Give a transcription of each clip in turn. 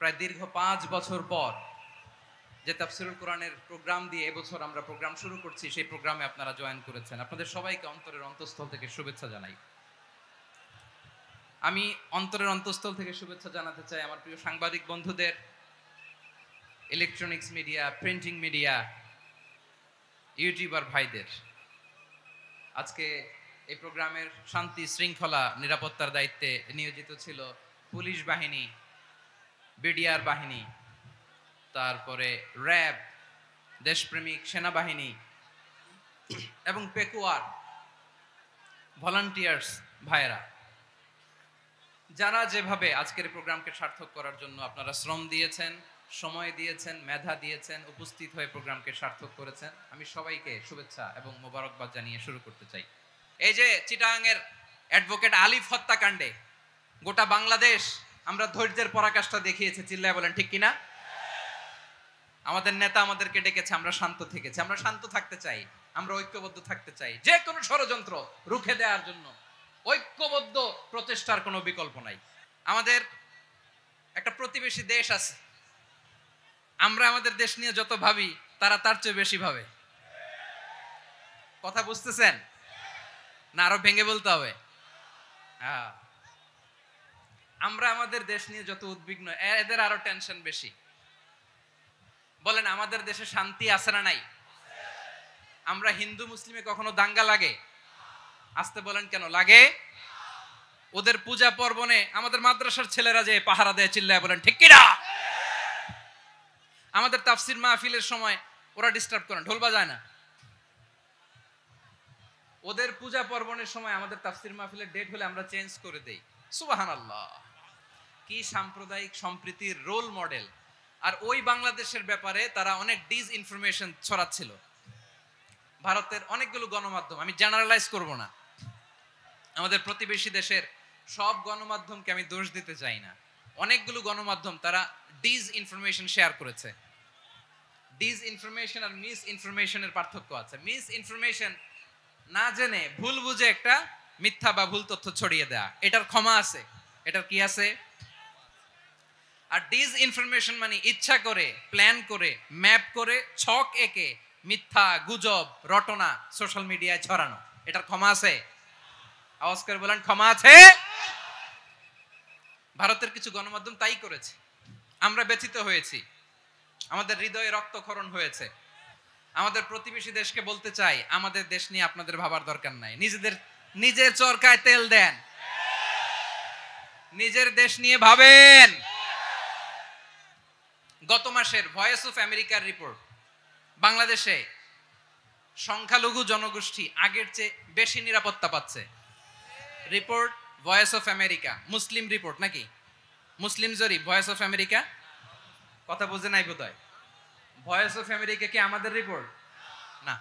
প্রায় দীর্ঘ 5 বছর পর যে তাফসিরুল কোরআনের প্রোগ্রাম দিয়ে এবছর আমরা প্রোগ্রাম শুরু করছি, সেই প্রোগ্রামে আপনারা জয়েন করেছেন। আপনাদের সবাইকে অন্তরের অন্তঃস্থল থেকে শুভেচ্ছা জানাই। আমি অন্তরের অন্তঃস্থল থেকে শুভেচ্ছা জানাতে চাই আমার প্রিয় সাংবাদিক বন্ধুদের, electronics media, printing media, YouTuber ভাইদের। আজকে এই প্রোগ্রামের শান্তি শৃঙ্খলা নিরাপত্তার দায়িত্বে নিয়োজিত ছিল পুলিশ বাহিনী, বিডিআর বাহিনী, তারপরে র্যাব, দেশপ্রেমিক সেনাবাহিনী এবং পেকুয়ার ভলান্টিয়ার্স ভাইয়েরা, যারা যেভাবে আজকের প্রোগ্রামকে সার্থক করার জন্য আপনারা শ্রম দিয়েছেন, সময় দিয়েছেন, মেধা দিয়েছেন, উপস্থিত হয়ে প্রোগ্রামকে সার্থক করেছেন, আমি সবাইকে শুভেচ্ছা এবং মোবারকবাদ জানিয়ে শুরু করতে চাই। এই যে চিটাগাংয়ের অ্যাডভোকেট আলিফ হত্যাকাণ্ডে গোটা বাংলাদেশ আমরা ধৈর্যের পরাকাষ্ঠা দেখিয়েছে, চিল্লায় বলেন ঠিক কিনা? আমাদের নেতা আমাদেরকে ডেকেছে, আমরা শান্ত থেকেছি। আমরা শান্ত থাকতে চাই, আমরা ঐক্যবদ্ধ থাকতে চাই। যে কোনো ষড়যন্ত্র রুখে দেওয়ার জন্য ঐক্যবদ্ধ প্রচেষ্টার কোনো বিকল্প নাই। আমাদের একটা প্রতিবেশী দেশ আছে, আমরা আমাদের দেশ নিয়ে যত ভাবি তারা তার চেয়ে বেশি ভাবে। কথা বুঝতেছেন না? আরো ভেঙে বলতে হবে। আমরা আমাদের দেশ নিয়ে যত উদ্বিগ্ন, এদের আরো টেনশন বেশি। বলেন, আমাদের দেশে শান্তি আছে না নাই? আমরা হিন্দু মুসলিমে কখনো দাঙ্গা লাগে? আসতে বলেন, কেন লাগে? ওদের পূজা পর্বণে আমাদের মাদ্রাসার ছেলেরা যে পাহারা দেয়, চিল্লায় বলেন ঠিক কিনা? আমাদের তাফসির মাহফিলের সময় ওরা ডিস্টার্ব করে, ঢোল বাজায় না। ওদের পূজা পর্বণের সময় আমাদের তাফসির মাহফিলের ডেট হলে আমরা চেঞ্জ করে দেই। সুবহানাল্লাহ, কি সাম্প্রদায়িক সম্প্রীতির রোল মডেল। আর ওই বাংলাদেশের ব্যাপারে তারা অনেক ডিসইনফরমেশন ছড়াচ্ছিল। ভারতের অনেকগুলো গণমাধ্যম, আমি জেনারেলাইজ করব না, আমাদের প্রতিবেশী দেশের সব গণমাধ্যমকে আমি দোষ দিতে চাই না, অনেকগুলো গণমাধ্যম তারা ডিসইনফরমেশন শেয়ার করেছে। ডিসইনফরমেশন আর মিস ইনফরমেশনের পার্থক্য আছে। মিস ইনফরমেশন না জেনে ভুল বুঝে একটা মিথ্যা বা ভুল তথ্য ছড়িয়ে দেয়া, এটার ক্ষমা আছে, এটার কি আছে? আর ডিসইনফরমেশন মানে ইচ্ছা করে, প্ল্যান করে, ম্যাপ করে, ছক এঁকে মিথ্যা, গুজব, রটনা সোশ্যাল মিডিয়ায় ছড়ানো, এটার ক্ষমা আছে? আওয়াজ করে বলেন, ক্ষমা আছে? ভারতের কিছু গণমাধ্যম তাই করেছে। আমরা ব্যথিত হয়েছি, আমাদের হৃদয়ে রক্তক্ষরণ হয়েছে। আমাদের প্রতিবেশী দেশকে বলতে চাই, আমাদের দেশ নিয়ে আপনাদের ভাবার দরকার নাই। নিজের চরকায় তেল দেন, নিজের দেশ নিয়ে ভাবেন। গত মাসের ভয়েস অফ আমেরিকার রিপোর্ট, বাংলাদেশে সংখ্যালঘু জনগোষ্ঠী আগের চেয়ে বেশি নিরাপত্তা পাচ্ছে। Report voice of America, Muslim report নাকি? মুসলিম জরিপ, ভয়েস অফ আমেরিকা। কথা বুঝে নাই বোধহয়। ভয়েস অফ আমেরিকা কি আমাদের রিপোর্ট? না,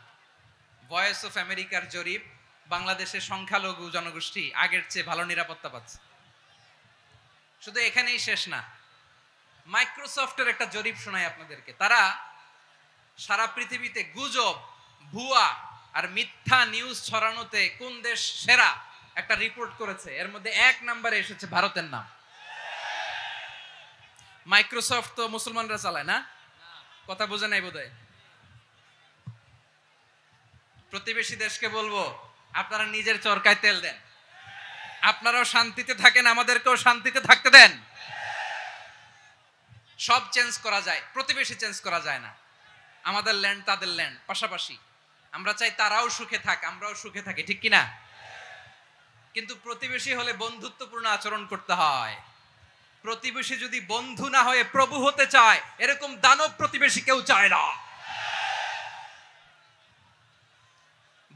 ভয়েস অফ আমেরিকার জরিপ, বাংলাদেশের সংখ্যালঘু জনগোষ্ঠী আগের চেয়ে ভালো নিরাপত্তা পাচ্ছে। শুধু এখানেই শেষ না, মাইক্রোসফটের একটা জরিপ শোনাই আপনাদেরকে। তারা সারা পৃথিবীতে গুজব, ভুয়া আর মিথ্যা নিউজ ছড়ানোতে কোন দেশ সেরা একটা রিপোর্ট করেছে। এর মধ্যে 1 নম্বরে এসেছে ভারতের নাম। মাইক্রোসফট তো মুসলমানরা চালায় না? কথা বোঝে নাই বোধহয়। প্রতিবেশী দেশকে বলবো, আপনারা নিজের চরকায় তেল দেন, আপনারাও শান্তিতে থাকেন, আমাদেরকেও শান্তিতে থাকতে দেন। সব চেঞ্জ করা যায়, প্রতিবেশী চেঞ্জ করা যায় না। আমাদের ল্যান্ড তাদের ল্যান্ড, পাশাপাশি। আমরা চাই তারাও সুখে থাক, আমরাও সুখে থাকি, ঠিক কিনা? কিন্তু প্রতিবেশী হলে বন্ধুত্বপূর্ণ আচরণ করতে হয়। প্রতিবেশী যদি বন্ধু না হয়ে প্রভু হতে চায়, এরকম দানব প্রতিবেশী কেউ চায় না।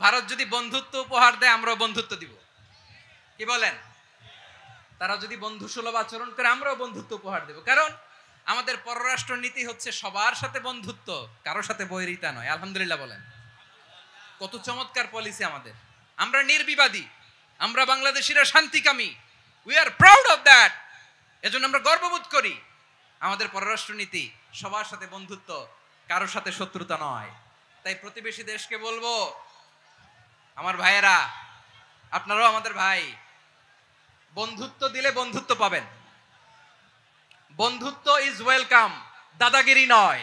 ভারত যদি বন্ধুত্ব উপহার দেয়, আমরাও বন্ধুত্ব দিব, কি বলেন? তারা যদি বন্ধু সুলভ আচরণ করে, আমরাও বন্ধুত্ব উপহার দেব। কারণ আমাদের পররাষ্ট্র নীতি হচ্ছে সবার সাথে বন্ধুত্ব, কারোর সাথে বৈরিতা নয়। আলহামদুলিল্লাহ বলেন, কত চমৎকার পলিসি আমাদের। আমরা নির্বিবাদী, আমরা বাংলাদেশিরা শান্তিকামী। We are proud of that. এজন্য আমরা গর্ববোধ করি। আমাদের পররাষ্ট্র নীতি সবার সাথে বন্ধুত্ব, কারোর সাথে শত্রুতা নয়। তাই প্রতিবেশী দেশকে বলবো, আমার ভাইয়েরা, আপনারাও আমাদের ভাই, বন্ধুত্ব দিলে বন্ধুত্ব পাবেন। বন্ধুত্ব ইজ ওয়েলকাম, দাদাগিরি নয়।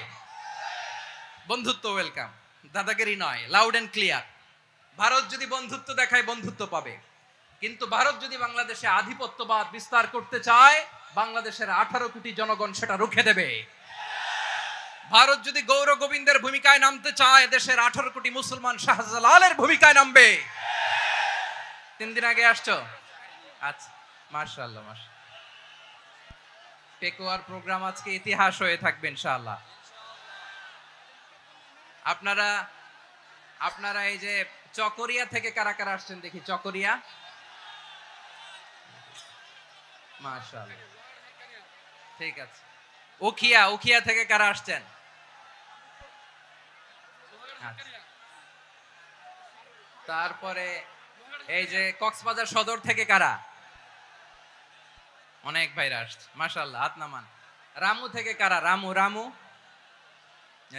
বন্ধুত্ব ওয়েলকাম, দাদাগিরি নয়, লাউড এন্ড ক্লিয়ার। ভারত যদি বন্ধুত্ব দেখায় বন্ধুত্ব পাবে, কিন্তু ভারত যদি বাংলাদেশে আধিপত্যবাদ বিস্তার করতে চায়, বাংলাদেশের 18 কোটি জনগণ সেটা রুখে দেবে। ভারত যদি গৌর গোবিন্দের ভূমিকায় নামতে চায়, দেশের 18 কোটি মুসলমান শাহজালালের ভূমিকায় নামবে। 3 দিন আগে আসছো? আচ্ছা, মাশাআল্লাহ মাশাআল্লাহ। পেকুয়ার প্রোগ্রাম আজকে ইতিহাস হয়ে থাকবে ইনশাআল্লাহ। আপনারা এই যে চকরিয়া থেকে কারা কারা আসছেন দেখি? চকরিয়া, মাশাআল্লাহ, ঠিক আছে। উখিয়া থেকে কারা আসছেন? আচ্ছা। তারপরে এই যে কক্সবাজার সদর থেকে কারা? অনেক ভাইরা আসছে, মাশাআল্লাহ, হাত নামান। রামু থেকে কারা? রামু,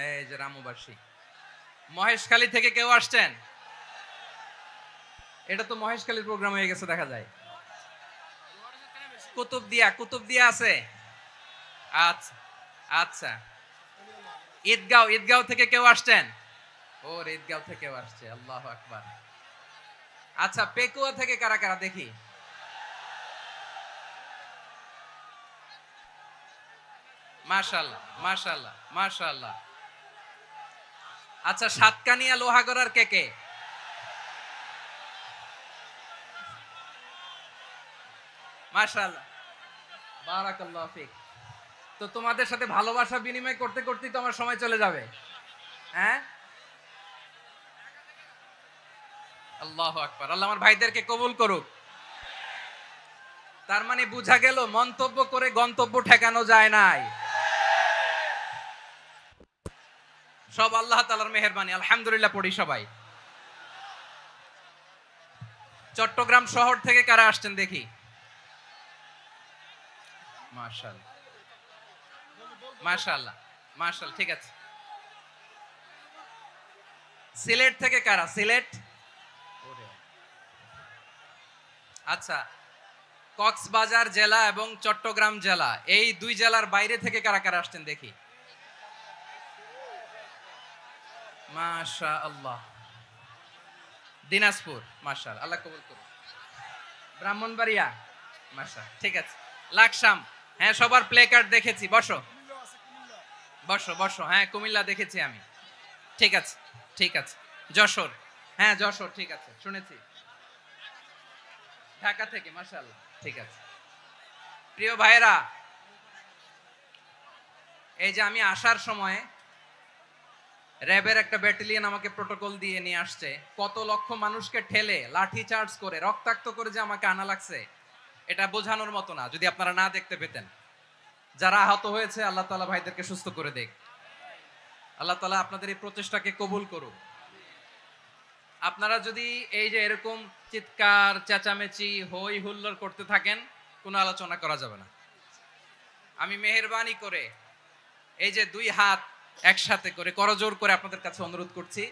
এই যে রামুবাসী। মহেশখালী থেকে কেউ আসছেন? এটা তো মহেশখালীর প্রোগ্রাম হয়ে গেছে দেখা যায়। কুতুবদিয়া আছে? আচ্ছা আচ্ছা। ঈদগাঁও থেকে কেউ আসছেন? ওর ঈদগাঁও থেকেও আসছে, আল্লাহু আকবার। আচ্ছা, পেকুয়া থেকে কারা কারা দেখি? মাশাআল্লাহ মাশাআল্লাহ মাশাআল্লাহ। আচ্ছা, সাতকানিয়া লোহাগড়ার কে? মাশাআল্লাহ, বারাকাল্লাহু ফিক। তো তোমাদের সাথে ভালোবাসা বিনিময় করতে করতেই তো আমার সময় চলে যাবে। হ্যাঁ, আল্লাহু আকবার। আল্লাহ আমার ভাইদেরকে কবুল করুক। তার মানে বুঝা গেল মন্তব্য করে গন্তব্য ঠেকানো যায় নাই। সব আল্লাহ তাআলার মেহেরবানি, আলহামদুলিল্লাহ পড়ি সবাই। চট্টগ্রাম শহর থেকে কারা আসছেন দেখি? মাশাআল্লাহ মাশাআল্লাহ মাশাআল্লাহ, ঠিক আছে। সিলেট থেকে কারা? সিলেট, আচ্ছা। কক্সবাজার জেলা এবং চট্টগ্রাম জেলা, এই 2 জেলার বাইরে থেকে কারা কারা আসছেন দেখি? মাশাআল্লাহ। দিনাজপুর, মাশাআল্লাহ, আল্লাহ কবুল করুন। ব্রাহ্মণবাড়িয়া, মাশাআল্লাহ, ঠিক আছে। লাকসাম, হ্যাঁ, সবার প্লে কার্ড দেখেছি। বসো। হ্যাঁ, কুমিল্লা দেখেছি আমি, ঠিক আছে। যশোর, হ্যাঁ যশোর, ঠিক আছে, শুনেছি। ঢাকা থেকে, মাশাআল্লাহ, ঠিক আছে। প্রিয় ভাইরা, এই যে আমি আসার সময় র্যাবের একটা ব্যাটালিয়ন আমাকে প্রোটোকল দিয়ে নিয়ে আসছে। কত লক্ষ মানুষকে ঠেলে লাঠি চার্জ করে রক্তাক্ত করে যে আমাকে আনা লাগছে, এটা বোঝানোর মতো না যদি আপনারা না দেখতে পেতেন। যারা আহত হয়েছে, আল্লাহ তাআলা ভাইদেরকে সুস্থ করে দেখ। আল্লাহ তাআলা আপনাদের এই প্রচেষ্টাকে কবুল করুক। আপনারা যদি এই যে এরকম চিৎকার চেঁচামেচি হই হুল্লোড় করতে থাকেন, কোনো আলোচনা করা যাবে না। আমি মেহেরবানি করে এই যে 2 হাত একসাথে করে করজোর করে আপনাদের কাছে অনুরোধ করছি,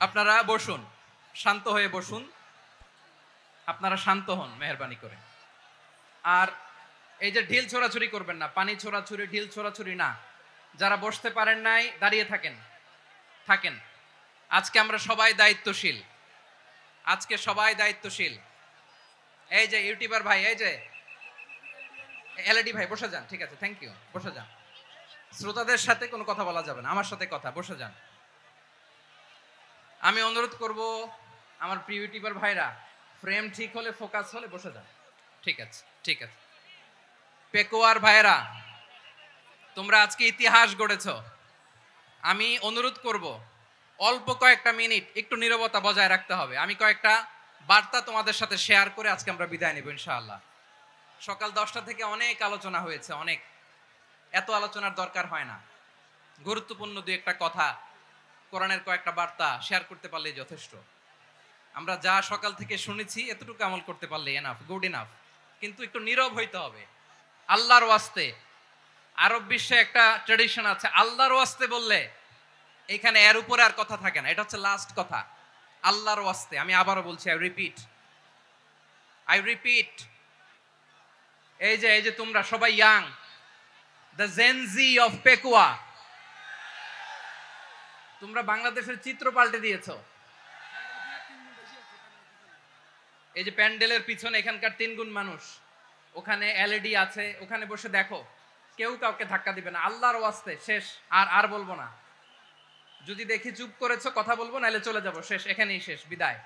আপনারা বসুন, শান্ত হয়ে বসুন। আপনারা শান্ত হন মেহেরবানি করে। আর এই যে ঢিল ছোড়াছুরি করবেন না, পানি ছোড়াছুরি, ঢিল ছোড়াছুরি না। যারা বসতে পারেন নাই, দাঁড়িয়ে থাকেন। আজকে আমরা সবাই দায়িত্বশীল। এই যে ইউটিউবার ভাই, এই যে এলইডি ভাই, বসে যান, ঠিক আছে, থ্যাংক ইউ, বসে যান। শ্রোতাদের সাথে কোনো কথা বলা যাবে না, আমার সাথে কথা, বসে যান। আমি অনুরোধ করব আমার প্রিয় ইউটিউবার ভাইরা, ফ্রেম ঠিক হলে, ফোকাস হলে বসে যান, ঠিক আছে। পেকুয়ার ভাইরা, তোমরা আজকে ইতিহাস গড়েছো। আমি অনুরোধ করব অল্প কয়েকটা মিনিট একটু নীরবতা বজায় রাখতে হবে। আমি কয়েকটা বার্তা তোমাদের সাথে শেয়ার করে আজকে আমরা বিদায় নেব ইনশাআল্লাহ। সকাল 10টা থেকে অনেক আলোচনা হয়েছে, এত আলোচনার দরকার হয় না। গুরুত্বপূর্ণ 2-1টা কথা, কোরআনের কয়েকটা বার্তা শেয়ার করতে পারলেই যথেষ্ট। আমরা যা সকাল থেকে শুনেছি এতটুকু আমল করতে পারলে এনাফ, গুড ইনাফ। কিন্তু একটু নীরব হইতে হবে আল্লাহর ওয়াস্তে। আরব বিশ্বে একটা ট্র্যাডিশন আছে, আল্লাহর ওয়াস্তে বললে এখানে এর উপরে আর কথা থাকে না, এটা হচ্ছে লাস্ট কথা। আল্লাহর ওয়াস্তে, আমি আবারও বলছি, আই রিপিট। এই যে তোমরা সবাই young, the Gen Z of Pekua. তোমরা বাংলাদেশের চিত্র পাল্টে দিয়েছো। এই যে প্যান্ডেলের পিছনে এখানকার 3 গুণ মানুষ, ওখানে এলইডি আছে, ওখানে বসে দেখো, কেউ কাউকে ধাক্কা দিবে না, আল্লাহর ওয়াস্তে শেষ। আর বলবো না, যদি দেখি চুপ করেছো কথা বলবো, নাহলে চলে যাব, শেষ, এখানেই শেষ, বিদায়।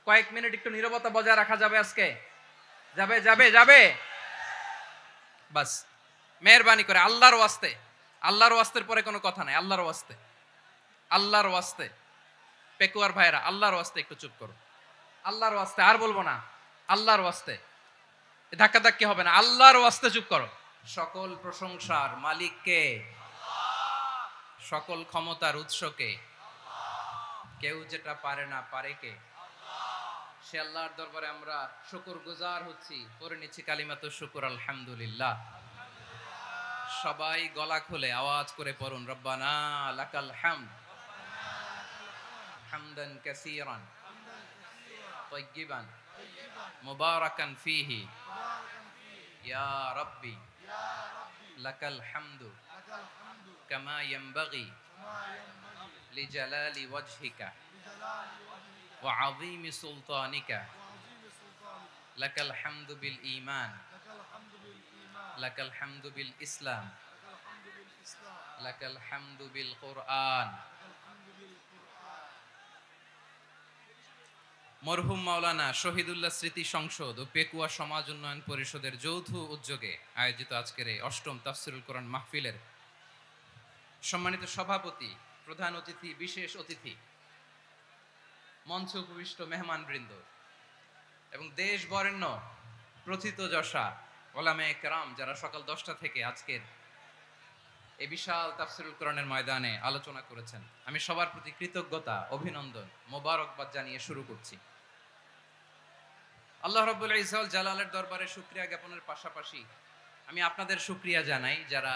কয়েক মিনিট একটু নীরবতা বজায় রাখা যাবে আজকে? যাবে যাবে যাবে? বাস, মেহেরবানি করে আল্লাহর ওয়াস্তে, আল্লাহর ওয়াস্তের পরে কোনো কথা নাই, আল্লাহর ওয়াস্তে, আল্লাহর ওয়াস্তে। পেকুয়ার ভাইরা, আল্লাহর ওয়াস্তে একটু চুপ করো, আল্লাহর ওয়াস্তে, আর বলবো না, আল্লাহর ওয়াস্তে। ধাক্কা ধাক্কি হবে না, আল্লাহর ওয়াস্তে চুপ করো। সকল প্রশংসার মালিক কে? সকল ক্ষমতার উৎস কে? কেউ যেটা পারে না, পারে কে? সে আল্লাহর দরবারে আমরা শুকরগুজার হচ্ছি, পড়ে নিচ্ছি কালিমাতুশ শুকর, আলহামদুলিল্লাহ। সবাই গলা খুলে আওয়াজ করে পড়ুন, রব্বানা লাকাল হামদ হামদান কাসীরান তাইয়িবান মুবারাকান ফীহি ইয়া রাব্বি লাকাল হামদু কামা ইয়ানবাগি লিজালালি ওয়াজহিকা ওয়া আযীমি সুলতানিকা লাকাল হামদু বিল ঈমান লাকাল হামদু বিল ইসলাম লাকাল হামদু বিল কুরআন। মরহুম মাওলানা শহীদুল্লাহ স্মৃতি সংসদ ও পেকুয়া সমাজ উন্নয়ন পরিষদের যৌথ উদ্যোগে আয়োজিত আজকের এই ৮ম তাফসিরুল কোরআন মাহফিলের সম্মানিত সভাপতি, প্রধান অতিথি, বিশেষ অতিথি, মঞ্চে উপবিষ্ট মেহমানবৃন্দ এবং দেশ বরেণ্য প্রথিতযশা ওলামায়ে কেরাম যারা সকাল 10টা থেকে আজকের এই বিশাল তাফসিরুল কোরআনের ময়দানে আলোচনা করেছেন, আমি সবার প্রতি কৃতজ্ঞতা, অভিনন্দন, মোবারকবাদ জানিয়ে শুরু করছি। আল্লাহ রাব্বুল ইজ্জত ওয়াল জালালের দরবারে শুকরিয়া জ্ঞাপনের পাশাপাশি আমি আপনাদের শুকরিয়া জানাই যারা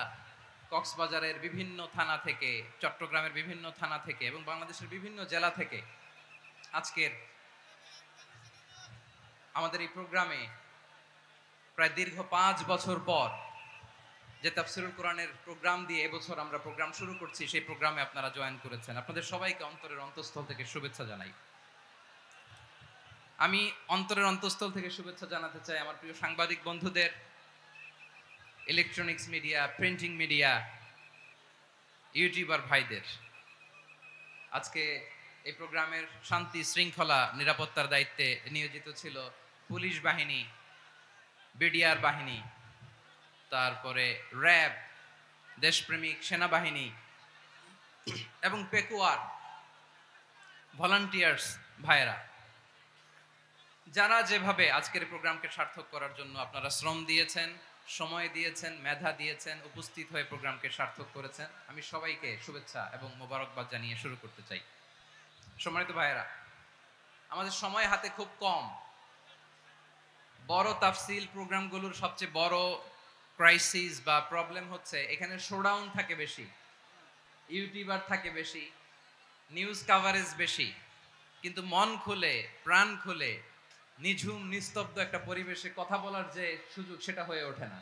কক্সবাজারের বিভিন্ন থানা থেকে, চট্টগ্রামের বিভিন্ন থানা থেকে এবং বাংলাদেশের বিভিন্ন জেলা থেকে আজকের আমাদের এই প্রোগ্রামে প্রায় দীর্ঘ 5 বছর পর যে তাফসিরুল কোরআনের প্রোগ্রাম দিয়ে এবছর আমরা প্রোগ্রাম শুরু করছি, সেই প্রোগ্রামে আপনারা জয়েন করেছেন। আপনাদের সবাইকে অন্তরের অন্তঃস্থল থেকে শুভেচ্ছা জানাই। আমি অন্তরের অন্তঃস্থল থেকে শুভেচ্ছা জানাতে চাই আমার প্রিয় সাংবাদিক বন্ধুদের, electronics media, printing media, YouTuber ভাইদের। আজকে এই প্রোগ্রামের শান্তি শৃঙ্খলা নিরাপত্তার দায়িত্বে নিয়োজিত ছিল পুলিশ বাহিনী, বিডিআর বাহিনী, তারপরে র্যাব, দেশপ্রেমিক সেনাবাহিনী এবং পেকুয়ার ভলান্টিয়ার্স ভাইয়েরা, যারা যেভাবে আজকের প্রোগ্রামকে সার্থক করার জন্য আপনারা শ্রম দিয়েছেন, সময় দিয়েছেন, মেধা দিয়েছেন, উপস্থিত হয়ে প্রোগ্রামকে সার্থক করেছেন, আমি সবাইকে শুভেচ্ছা এবং মোবারকবাদ জানিয়ে শুরু করতে চাই। সম্মানিত ভাইয়েরা, আমাদের সময় হাতে খুব কম। বড় তাফসিল প্রোগ্রামগুলোর সবচেয়ে বড় ক্রাইসিস বা প্রবলেম হচ্ছে এখানে শোডাউন থাকে বেশি, ইউটিউবার থাকে বেশি, নিউজ কাভারেজ বেশি, কিন্তু মন খুলে, প্রাণ খুলে, নিঝুম নিস্তব্ধ একটা পরিবেশে কথা বলার যে সুযোগ, সেটা হয়ে ওঠে না।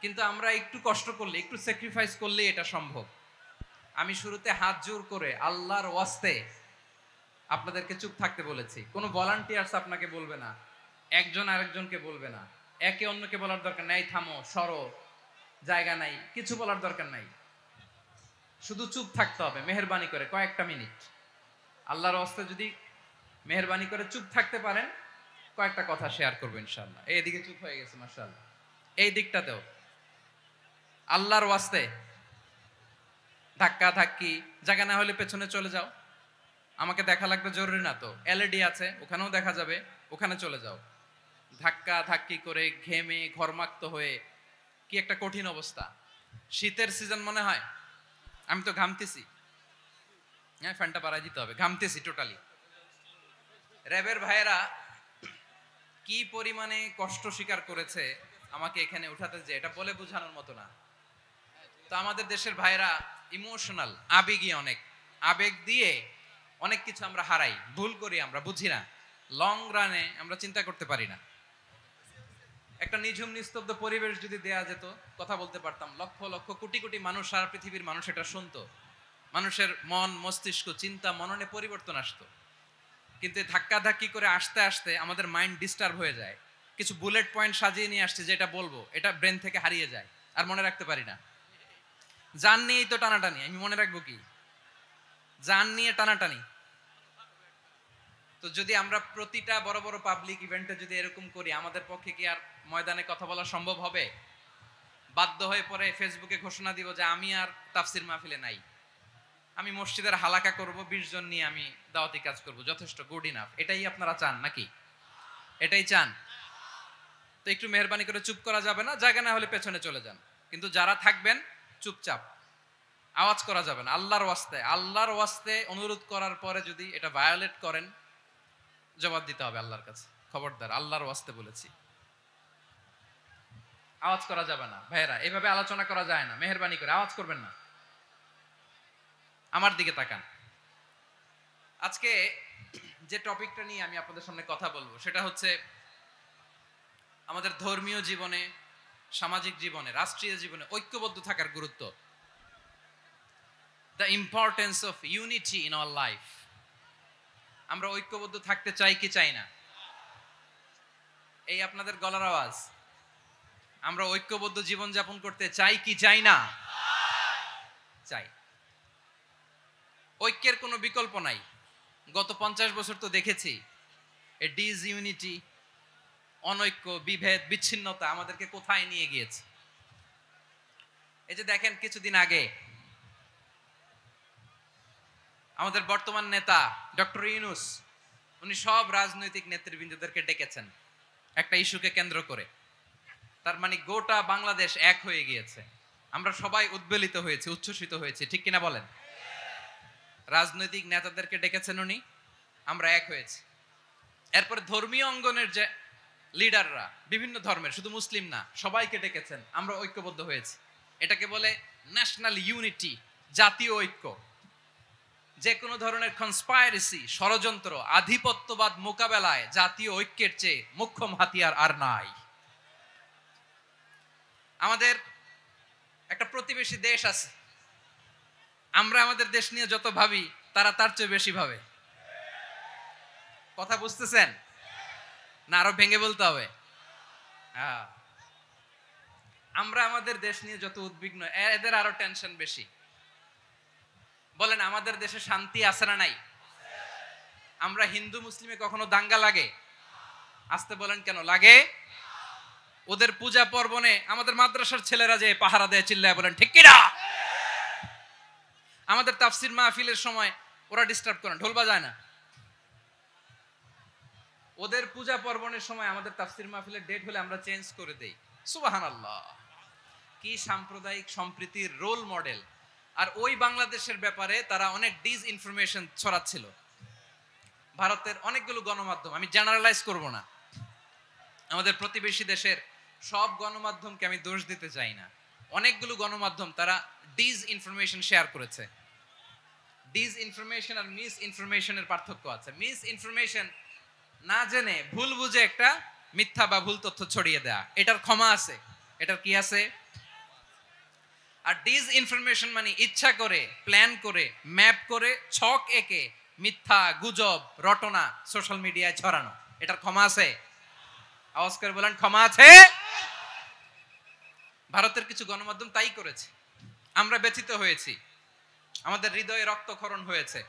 কিন্তু আমরা একটু কষ্ট করলে, একটু স্যাক্রিফাইস করলে এটা সম্ভব। আমি শুরুতে হাত জোর করে আল্লাহর ওয়াস্তে আপনাদেরকে চুপ থাকতে বলেছি। কোনো ভলান্টিয়ার্স আপনাকে বলবে না, একজন আরেকজনকে বলবে না, একে অন্যকে বলার দরকার নাই, থামো, সরো, জায়গা নাই, কিছু বলার দরকার নাই, শুধু চুপ থাকতে হবে মেহেরবানি করে কয়েকটা মিনিট। আল্লাহর ওয়াস্তে যদি মেহেরবানি করে চুপ থাকতে পারেন, কয়েকটা কথা শেয়ার করবো ইনশাআল্লাহ। এইদিকে চুপ হয়ে গেছে মাশাআল্লাহ, এই দিকটাতেও আল্লাহর ওয়াস্তে ধাক্কা ধাক্কি, জায়গা না হলে পেছনে চলে যাও, আমাকে দেখা লাগবে জরুরি না তো, এলইডি আছে ওখানেও দেখা যাবে, ওখানে চলে যাও। ধাক্কা ধাক্কি করে ঘেমে ঘরমাক্ত হয়ে কি একটা কঠিন অবস্থা। শীতের সিজন মনে হয়, আমি তো ঘামতেছি, হ্যাঁ ফ্যানটা বাড়াই দিতে হবে, ঘামতেছি টোটালি। র্যাবের ভাইয়েরা কি পরিমাণে কষ্ট স্বীকার করেছে আমাকে এখানে উঠাতে, যে এটা বলে বোঝানোর মতো না। তো আমাদের দেশের ভাইয়েরা ইমোশনাল, আবেগী, অনেক আবেগ দিয়ে অনেক কিছু আমরা হারাই, ভুল করি, আমরা বুঝি না, লং রানে আমরা চিন্তা করতে পারি না। একটা নিঝুম নিস্তব্ধ পরিবেশ যদি দেয়া যেত, কথা বলতে পারতাম, লক্ষ লক্ষ কোটি কোটি মানুষ, সারা পৃথিবীর মানুষ এটা শুনতো, মানুষের মন মস্তিষ্ক চিন্তা মননে পরিবর্তন আসতো। কিন্তু ধাক্কাধাক্কি করে আসতে আসতে আমাদের মাইন্ড ডিস্টার্ব হয়ে যায়। কিছু বুলেট পয়েন্ট সাজিয়ে নিয়ে আসছে, যেটা বলবো এটা ব্রেন থেকে হারিয়ে যায়, আর মনে রাখতে পারি না। জান নিয়েই তো টানাটানি, আমি মনে রাখবো কি? জান নিয়ে টানাটানি। তো যদি আমরা প্রতিটা বড় বড় পাবলিক ইভেন্টে যদি এরকম করি, আমাদের পক্ষে কি আর ময়দানে কথা বলা সম্ভব হবে? বাধ্য হয়ে পরে ফেসবুকে ঘোষণা দিব যে আমি আর তাফসির মাহফিলে নাই, আমি মসজিদের হালাকা করব, 20 জন নিয়ে আমি দাওয়াতি কাজ করব, যথেষ্ট, গুড ইনাফ। এটাই আপনারা চান নাকি? এটাই চান? তো একটু মেহরবানি করে চুপ করা যাবে না? জায়গা না হলে পেছনে চলে যান, কিন্তু যারা থাকবেন চুপচাপ, আওয়াজ করা যাবে না। আল্লাহর ওয়াস্তে, আল্লাহর ওয়াস্তে অনুরোধ করার পরে যদি এটা ভায়োলেট করেন, জবাব দিতে হবে আল্লাহর কাছে। খবরদার, আল্লাহর ওয়াস্তে বলেছি, আওয়াজ করা যাবে না। ভাইয়েরা, এভাবে আলোচনা করা যায় না, মেহরবানি করে আওয়াজ করবেন না। আমার দিকে তাকান। আজকে যে টপিকটা নিয়ে আমি আপনাদের সামনে কথা বলবো সেটা হচ্ছে আমাদের ধর্মীয় জীবনে, সামাজিক জীবনে, রাষ্ট্রীয় জীবনে ঐক্যবদ্ধ থাকার গুরুত্ব। The importance of unity in our life. আমরা ঐক্যবদ্ধ থাকতে চাই কি চাই না? এই আপনাদের গলার আওয়াজ। আমরা ঐক্যবদ্ধ জীবন যাপন করতে চাই কি চাই না? চাই। ঐক্যের কোনো বিকল্প নাই। গত 50 বছর তো দেখেছি এ ডিসইউনিটি, অনৈক্য, বিভেদ, বিচ্ছিন্নতা আমাদেরকে কোথায় নিয়ে গিয়েছে। এই যে দেখেন, কিছুদিন আগে আমাদের বর্তমান নেতা ডক্টর ইউনূস, উনি সব রাজনৈতিক নেতৃবৃন্দদেরকে ডেকেছেন একটা ইস্যুকে কেন্দ্র করে। তার মানে গোটা বাংলাদেশ এক হয়ে গিয়েছে। আমরা সবাই উদ্বেলিত হয়েছি, উচ্ছ্বসিত হয়েছি, ঠিক কিনা বলেন? রাজনৈতিক নেতাদেরকে ডেকেছেন উনি, আমরা এক হয়েছি। এরপরে ধর্মীয় অঙ্গনের যে লিডাররা, বিভিন্ন ধর্মের, শুধু মুসলিম না, সবাইকে ডেকেছেন, আমরা ঐক্যবদ্ধ হয়েছি। এটাকে বলে ন্যাশনাল ইউনিটি, জাতীয় ঐক্য। যে কোনো ধরনের কনস্পাইরেসি, ষড়যন্ত্র, আধিপত্যবাদ মোকাবেলায় জাতীয় ঐক্যের চেয়ে মোক্ষম হাতিয়ার আর নাই। আমাদের একটা প্রতিবেশী দেশ আছে, আমরা আমাদের দেশ নিয়ে যত ভাবি তারা তার চেয়ে বেশি ভাবে। কথা বুঝতেছেন না? আরো ভেঙে বলতে হবে। আমরা আমাদের দেশ নিয়ে যত উদ্বিগ্ন, এদের আরো টেনশন বেশি। বলেন, আমাদের দেশে শান্তি আছে না নাই? আমরা হিন্দু মুসলিমে কখনো দাঙ্গা লাগে? আসতে বলেন, কেন লাগে? ওদের পূজা পার্বণে আমাদের মাদ্রাসার ছেলেরা যে পাহারা দেয়, চিল্লায় বলেন ঠিক কিনা? আমাদের তাফসির মাহফিলের সময় ওরা ডিস্টার্ব করে, ঢোল বাজায় না। ওদের পূজা পার্বণের সময় আমাদের তাফসির মাহফিলের ডেট হলে আমরা চেঞ্জ করে দেই। সুবহানাল্লাহ! কি সাম্প্রদায়িক সম্প্রীতির রোল মডেল। আর ওই বাংলাদেশের ব্যাপারে তারা অনেক ডিসইনফরমেশন ছড়াচ্ছিল। ভারতের অনেকগুলো গণমাধ্যম, আমি জেনারেলাইজ করব না, আমাদের প্রতিবেশী দেশের সব গণমাধ্যমকে আমি দোষ দিতে চাই না, অনেকগুলো গণমাধ্যম তারা ডিসইনফরমেশন শেয়ার করেছে। ডিসইনফরমেশন আর মিস ইনফরমেশনের পার্থক্য আছে। মিস ইনফরমেশন না জেনে ভুল বুঝে একটা মিথ্যা বা ভুল তথ্য ছড়িয়ে দেয়া, এটার ক্ষমা আছে, এটার কি আছে? আর ডিসইনফরমেশন মানে ইচ্ছা করে, প্ল্যান করে, ম্যাপ করে, ছক এঁকে মিথ্যা, গুজব, রটনা সোশ্যাল মিডিয়ায় ছড়ানো, এটার ক্ষমা আছে? আওয়াজ করে বলেন, ক্ষমা আছে? ভারতের কিছু গণমাধ্যম তাই করেছে। আমরা ব্যথিত হয়েছি, আমাদের হৃদয়ে রক্তক্ষরণ হয়েছে।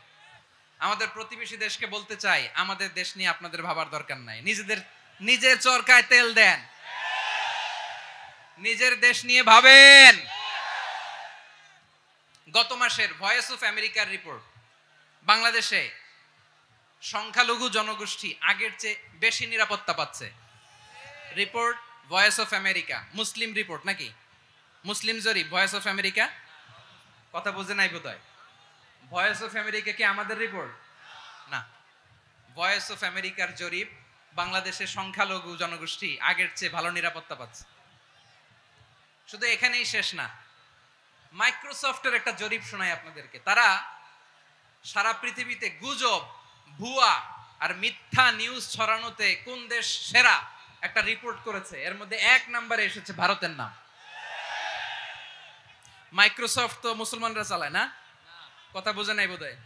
আমাদের প্রতিবেশী দেশকে বলতে চাই, আমাদের দেশ নিয়ে আপনাদের ভাবার দরকার নাই। নিজের চরকায় তেল দেন, নিজের দেশ নিয়ে ভাবেন। গত মাসের ভয়েস অফ আমেরিকার রিপোর্ট, বাংলাদেশে সংখ্যালঘু জনগোষ্ঠী আগের চেয়ে বেশি নিরাপত্তা পাচ্ছে। Report voice of America, Muslim report নাকি? মুসলিম জরিপ, ভয়েস অফ আমেরিকা। কথা বুঝে নাই বোধহয়। ভয়েস অফ আমেরিকা কি আমাদের রিপোর্ট? না, ভয়েস অফ আমেরিকার জরিপ, বাংলাদেশের সংখ্যালঘু জনগোষ্ঠী আগের চেয়ে ভালো নিরাপত্তা পাচ্ছে। শুধু এখানেই শেষ না, মাইক্রোসফটের একটা জরিপ শোনায় আপনাদেরকে। তারা সারা পৃথিবীতে গুজব, ভুয়া আর মিথ্যা নিউজ ছড়ানোতে কোন দেশ সেরা একটা রিপোর্ট করেছে, এর মধ্যে 1 নম্বরে এসেছে ভারতের নাম। মাইক্রোসফট তো মুসলমানরা চালায় না, কথা বোঝে নাই বোধহয়।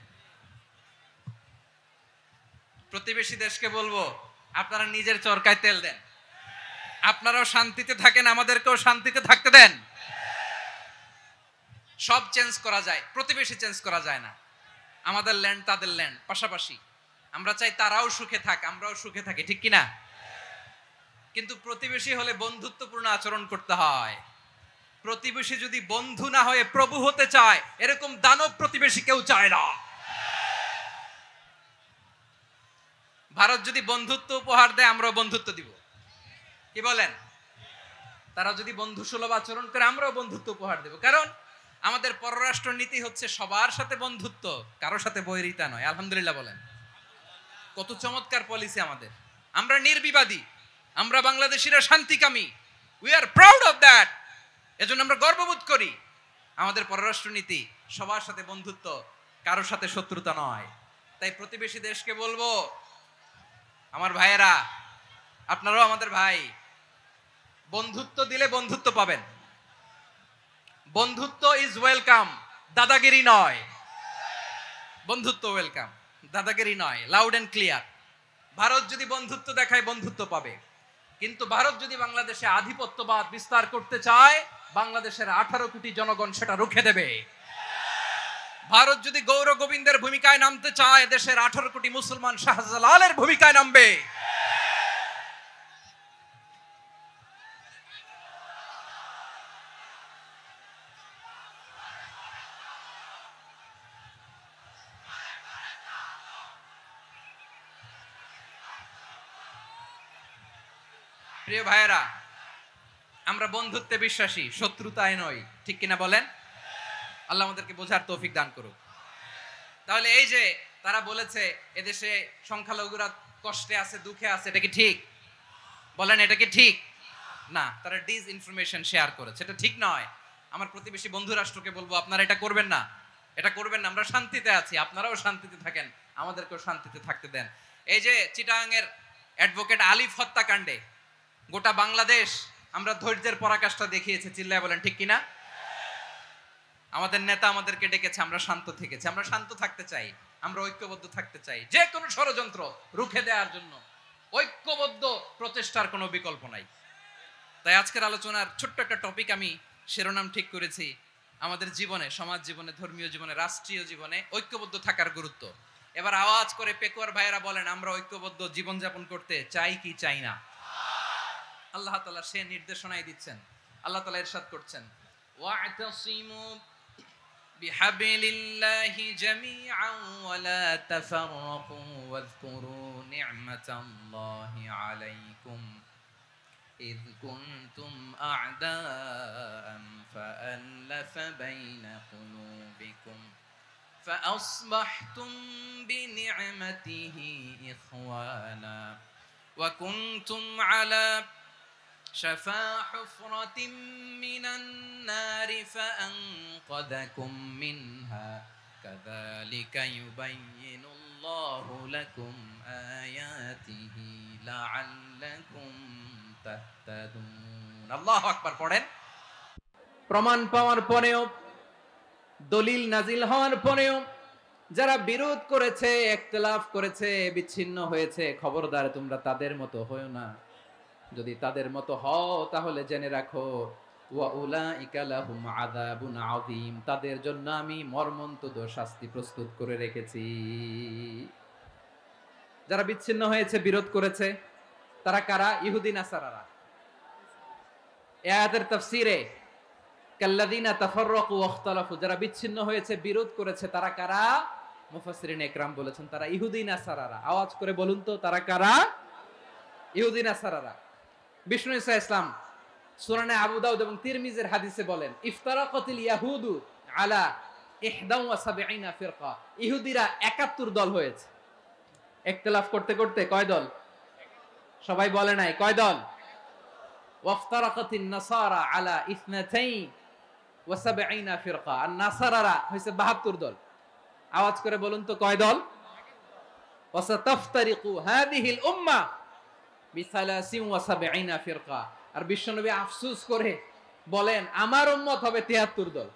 প্রতিবেশী দেশকে বলবো, আপনারা নিজের চরকায় তেল দেন, আপনারাও শান্তিতে থাকেন, আমাদেরকেও শান্তিতে থাকতে দেন। সব চেঞ্জ করা যায়, প্রতিবেশী চেঞ্জ করা যায় না। আমাদের ল্যান্ড তাদের ল্যান্ড, পাশাপাশি। আমরা চাই তারাও সুখে থাক, আমরাও সুখে থাকি, ঠিক কিনা? কিন্তু প্রতিবেশী হলে বন্ধুত্বপূর্ণ আচরণ করতে হয়। প্রতিবেশী যদি বন্ধু না হয়ে প্রভু হতে চায়, এরকম দানব প্রতিবেশী কেউ চায় না। ভারত যদি বন্ধুত্ব উপহার দেয়, আমরাও বন্ধুত্ব দিব, কি বলেন? তারা যদি বন্ধু সুলভ আচরণ করে, আমরাও বন্ধুত্ব উপহার দেব। কারণ আমাদের পররাষ্ট্র নীতি হচ্ছে সবার সাথে বন্ধুত্ব, কারোর সাথে বৈরিতা নয়। আলহামদুলিল্লাহ বলেন, কত চমৎকার পলিসি আমাদের। আমরা নির্বিবাদী, আমরা বাংলাদেশিরা শান্তিকামী, we are proud of that. এজন্য আমরা গর্ববোধ করি। আমাদের পররাষ্ট্র নীতি সবার সাথে বন্ধুত্ব, কারোর সাথে শত্রুতা নয়। তাই প্রতিবেশী দেশকে বলবো, আমার ভাইয়েরা, আপনারাও আমাদের ভাই, বন্ধুত্ব দিলে বন্ধুত্ব পাবেন। বন্ধুত্ব ইজ ওয়েলকাম, দাদাগিরি নয়। বন্ধুত্ব ওয়েলকাম, দাদাগিরি নয়, লাউড এন্ড ক্লিয়ার। ভারত যদি বন্ধুত্ব দেখায়, বন্ধুত্ব পাবে। কিন্তু ভারত যদি বাংলাদেশে আধিপত্যবাদ বিস্তার করতে চায়, বাংলাদেশের 18 কোটি জনগণ সেটা রুখে দেবে। ভারত যদি গৌর গোবিন্দের ভূমিকায় নামতে চায়, দেশের 18 কোটি মুসলমান শাহজালালের ভূমিকায় নামবে। প্রিয় ভাইয়েরা, আমরা বন্ধুত্বে বিশ্বাসী, শত্রুতায় নয়, ঠিক কিনা বলেন? আল্লাহ আমাদেরকে বোঝার তৌফিক দান করুক। তাহলে এই যে তারা বলেছে এদেশে সংখ্যালঘুরা কষ্টে আছে, দুঃখে আছে, এটা কি ঠিক? বলেন, এটা কি ঠিক? না, তারা ডিস ইনফরমেশন শেয়ার করেছে, এটা ঠিক নয়। আমার প্রতিবেশী বন্ধু রাষ্ট্রকে বলবো, আপনারা এটা করবেন না, এটা করবেন না। আমরা শান্তিতে আছি, আপনারাও শান্তিতে থাকেন, আমাদেরকেও শান্তিতে থাকতে দেন। এই যে চিটাগাং এর অ্যাডভোকেট আলিফ হত্যাকাণ্ডে গোটা বাংলাদেশ আমরা ধৈর্যের পরাকাষ্ঠা দেখিয়েছে, চিল্লায় বলেন ঠিক কিনা? আমাদের নেতা আমাদেরকে ডেকেছে, আমরা শান্ত থেকেছি। আমরা শান্ত থাকতে চাই, আমরা ঐক্যবদ্ধ থাকতে চাই। যে কোনো ষড়যন্ত্র রুখে দেওয়ার জন্য ঐক্যবদ্ধ প্রচেষ্টার কোনো বিকল্প নাই। তাই আজকের আলোচনার ছোট্ট একটা টপিক আমি শিরোনাম ঠিক করেছি, আমাদের জীবনে, সমাজ জীবনে, ধর্মীয় জীবনে, রাষ্ট্রীয় জীবনে ঐক্যবদ্ধ থাকার গুরুত্ব। এবার আওয়াজ করে পেকুয়ার ভাইয়েরা বলেন, আমরা ঐক্যবদ্ধ জীবনযাপন করতে চাই কি চাই না? আল্লাহ তাআলা সে নির্দেশনাই দিচ্ছেন। আল্লাহ তাআলা ইরশাদ করছেন, ওয়া'তাসিমু বিহাবলিল্লাহি জামিআন ওয়া লা তাফাররাকু ওয়াযকুরু নি'মাতাল্লাহি আলাইকুম ইয কুনতুম আ'দাআন ফাআল্লাফা বাইনা কুলুবিকুম فأصبحتم بنعمته إخوانا وكنتم على شفا حفرة من النار فأنقذكم منها كذلك يبين الله لكم آياته لعلكم تهتدون الله أكبر পড়েন। প্রমাণ পাওয়ার পরেও, দলিল নাজিল হওয়ার পরেও যারা বিরোধ করেছে, ইখতিলাফ করেছে, বিচ্ছিন্ন হয়েছে, খবরদার তোমরা তাদের মতো হয়ো না। যদি তাদের মতো হও তাহলে জেনে রাখো, ওয়া উলাইকা লাহুম আযাবুন আযীম, তাদের জন্য আমি মর্মন্তুদ শাস্তি প্রস্তুত করে রেখেছি। যারা বিচ্ছিন্ন হয়েছে, বিরোধ করেছে, তারা কারা? ইহুদি নাসারারা। এই আয়াতের তাফসীরে কাল্লাযীনা তাফাররাকু ওয়াখতালাফু, যারা বিচ্ছিন্ন হয়েছে, বিরোধ করেছে, তারা কারা? মুফাসসিরিন ইকরাম বলেছেন তারা ইহুদি নাসারারা। আওয়াজ করে বলুন তো, তারা কারা? ইহুদি নাসারারা। বিষ্ণু ঈসা ইসলাম সুনানে আবু দাউদ এবং তিরমিজির হাদিসে বলেন, ইফতারাকাতিল ইয়াহুদু আলা 71 ফিরকা, ইহুদিরা 71 দল হয়েছে। ইখতিলাফ করতে করতে কয় দল? সবাই বলে নাই, কয় দল? ওয়াফতারাকাতিন নাসারা আলা 72 ফিরকা, আর নাসারারা হইছে 72 দল। আওয়াজ করে বলুন তো, কয় দল? ওয়াসাতাফতারিকু হাদিহিল উম্মাহ বিসালাসিন ওয়া সাবঈনা ফিরকা। আর বিশ্বনবী আফসোস করে বলেন আমার উম্মত হবে 73 দল।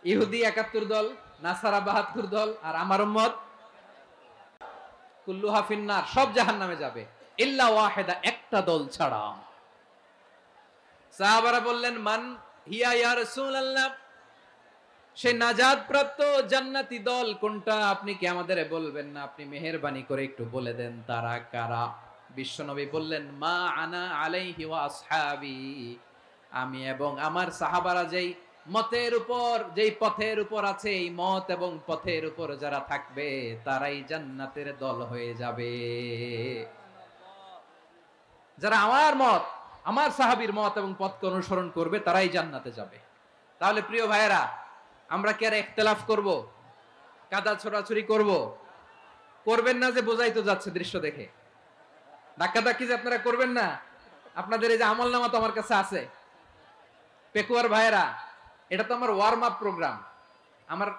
ইহুদি 71 দল, নাসারা 72 দল, আর আমার উম্মত কুল্লুহা ফিন্নার, সব জাহান্নামে যাবে ইল্লা ওয়াহিদা, একটা দল ছাড়া। সাহাবারা বললেন মান হিয়া ইয়া রাসূলুল্লাহ, সেই নাজাত প্রাপ্ত জান্নাতি দল কোনটা আপনি কি আমাদের বলবেন না? আপনি মেহেরবানি করে একটু বলে দেন তারা কারা। বিশ্বনবী বললেন মা আনা আলাইহি ওয়া আসহাবি, আমি এবং আমার সাহাবারা যেই মতের উপর, যেই পথের উপর আছে, এই মত এবং পথের উপর যারা থাকবে তারাই জান্নাতের দল হয়ে যাবে। যারা আমার মত, আমার সাহাবীর মত এবং পথকে অনুসরণ করবে তারাই জান্নাতে যাবে। তাহলে প্রিয় ভাইয়েরা, আমরা কি আর ইখতিলাফ করব, কাদা ছোড়াছুরি করব? করবেন না যে বোঝাই তো যাচ্ছে দৃশ্য দেখে। ধাক্কাধাক্কি যে আপনারা করবেন না। আপনাদের এই যে আমলনামা তো আমার কাছে আছে। পেকুয়ার ভাইয়েরা, এটা তো আমার ওয়ার্ম আপ প্রোগ্রাম। আমার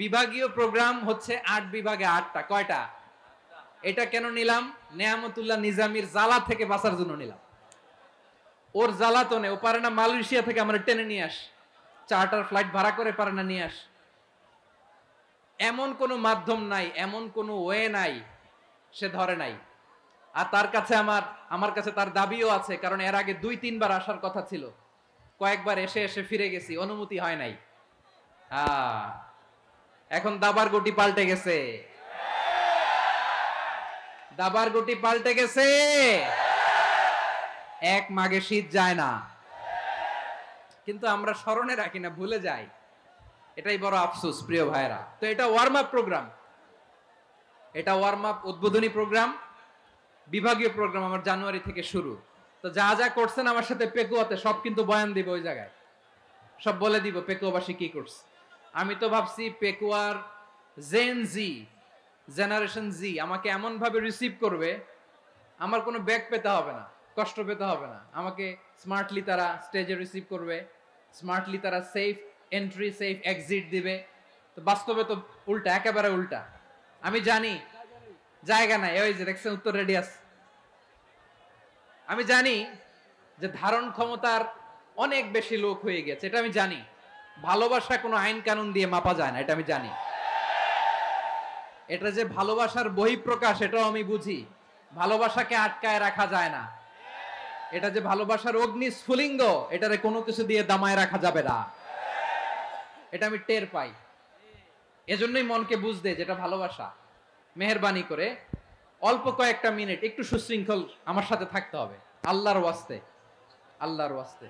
বিভাগীয় প্রোগ্রাম হচ্ছে 8 বিভাগে 8টা। কয়টা? এটা কেন নিলাম? নেয়ামতুল্লাহ নিজামীর জ্বালা থেকে বাঁচার জন্য নিলাম। ওর জ্বালাতনে ও পারে না মালয়েশিয়া থেকে আমরা টেনে নিয়ে আস, চার্টার ফ্লাইট ভাড়া করে পারে না নিয়ে আস। এমন কোনো মাধ্যম নাই, এমন কোনো ওয়ে নাই সে ধরে নাই। আর তার কাছে আমার কাছে তার দাবিও আছে, কারণ এর আগে 2-3 বার আসার কথা ছিল। কয়েকবার এসে এসে ফিরে গেছি, অনুমতি হয় নাই। এখন দাবার গুটি পাল্টে গেছে, দাবার গুটি পাল্টে গেছে। এক মাঘে শীত যায় না, কিন্তু আমরা স্মরণে রাখি না, ভুলে যাই। এটাই বড় আফসোস প্রিয় ভাইরা। তো এটা ওয়ার্ম আপ প্রোগ্রাম, এটা ওয়ার্ম আপ উদ্বোধনী প্রোগ্রাম, বিভাগীয় প্রোগ্রাম আমার জানুয়ারি থেকে শুরু। তো যা যা করছেন আমার সাথে পেকুয়াতে সব কিন্তু বয়ান দিব, ওই জায়গায় সব বলে দিব পেকুয়াবাসী কি করছে। আমি তো ভাবছি পেকুয়ার জেন জি, জেনারেশন জি আমাকে এমন ভাবে রিসিভ করবে, আমার কোনো ব্যাক পেতে হবে না, কষ্ট পেতে হবে না। আমাকে স্মার্টলি তারা স্টেজে রিসিভ করবে, স্মার্টলি তারা সেফ এন্ট্রি সেফ এক্সিট দিবে। তো বাস্তবে তো উল্টা, একেবারে উল্টা। আমি জানি জায়গা নাই, ওই যে দেখছেন উত্তর রেডি আছে। আমি জানি যে ধারণ ক্ষমতার অনেক বেশি লোক হয়ে গেছে, এটা আমি জানি। ভালোবাসা কোনো আইন কানুন দিয়ে মাপা যায় না, এটা আমি জানি। এটা যে ভালোবাসার বহিঃপ্রকাশ এটাও আমি বুঝি। ভালোবাসাকে আটকায় রাখা যায় না। এটা যে ভালোবাসার অগ্নি স্ফুলিঙ্গ, এটারে কোনো কিছু দিয়ে দামায় রাখা যাবে না, এটা আমি টের পাই। এজন্যই মনকে বুঝতে যেটা ভালোবাসা। মেহেরবানি করে অল্প কয়েকটা মিনিট একটু সুশৃঙ্খল আমার সাথে থাকতে হবে, আল্লাহর ওয়াস্তে, আল্লাহর ওয়াস্তে।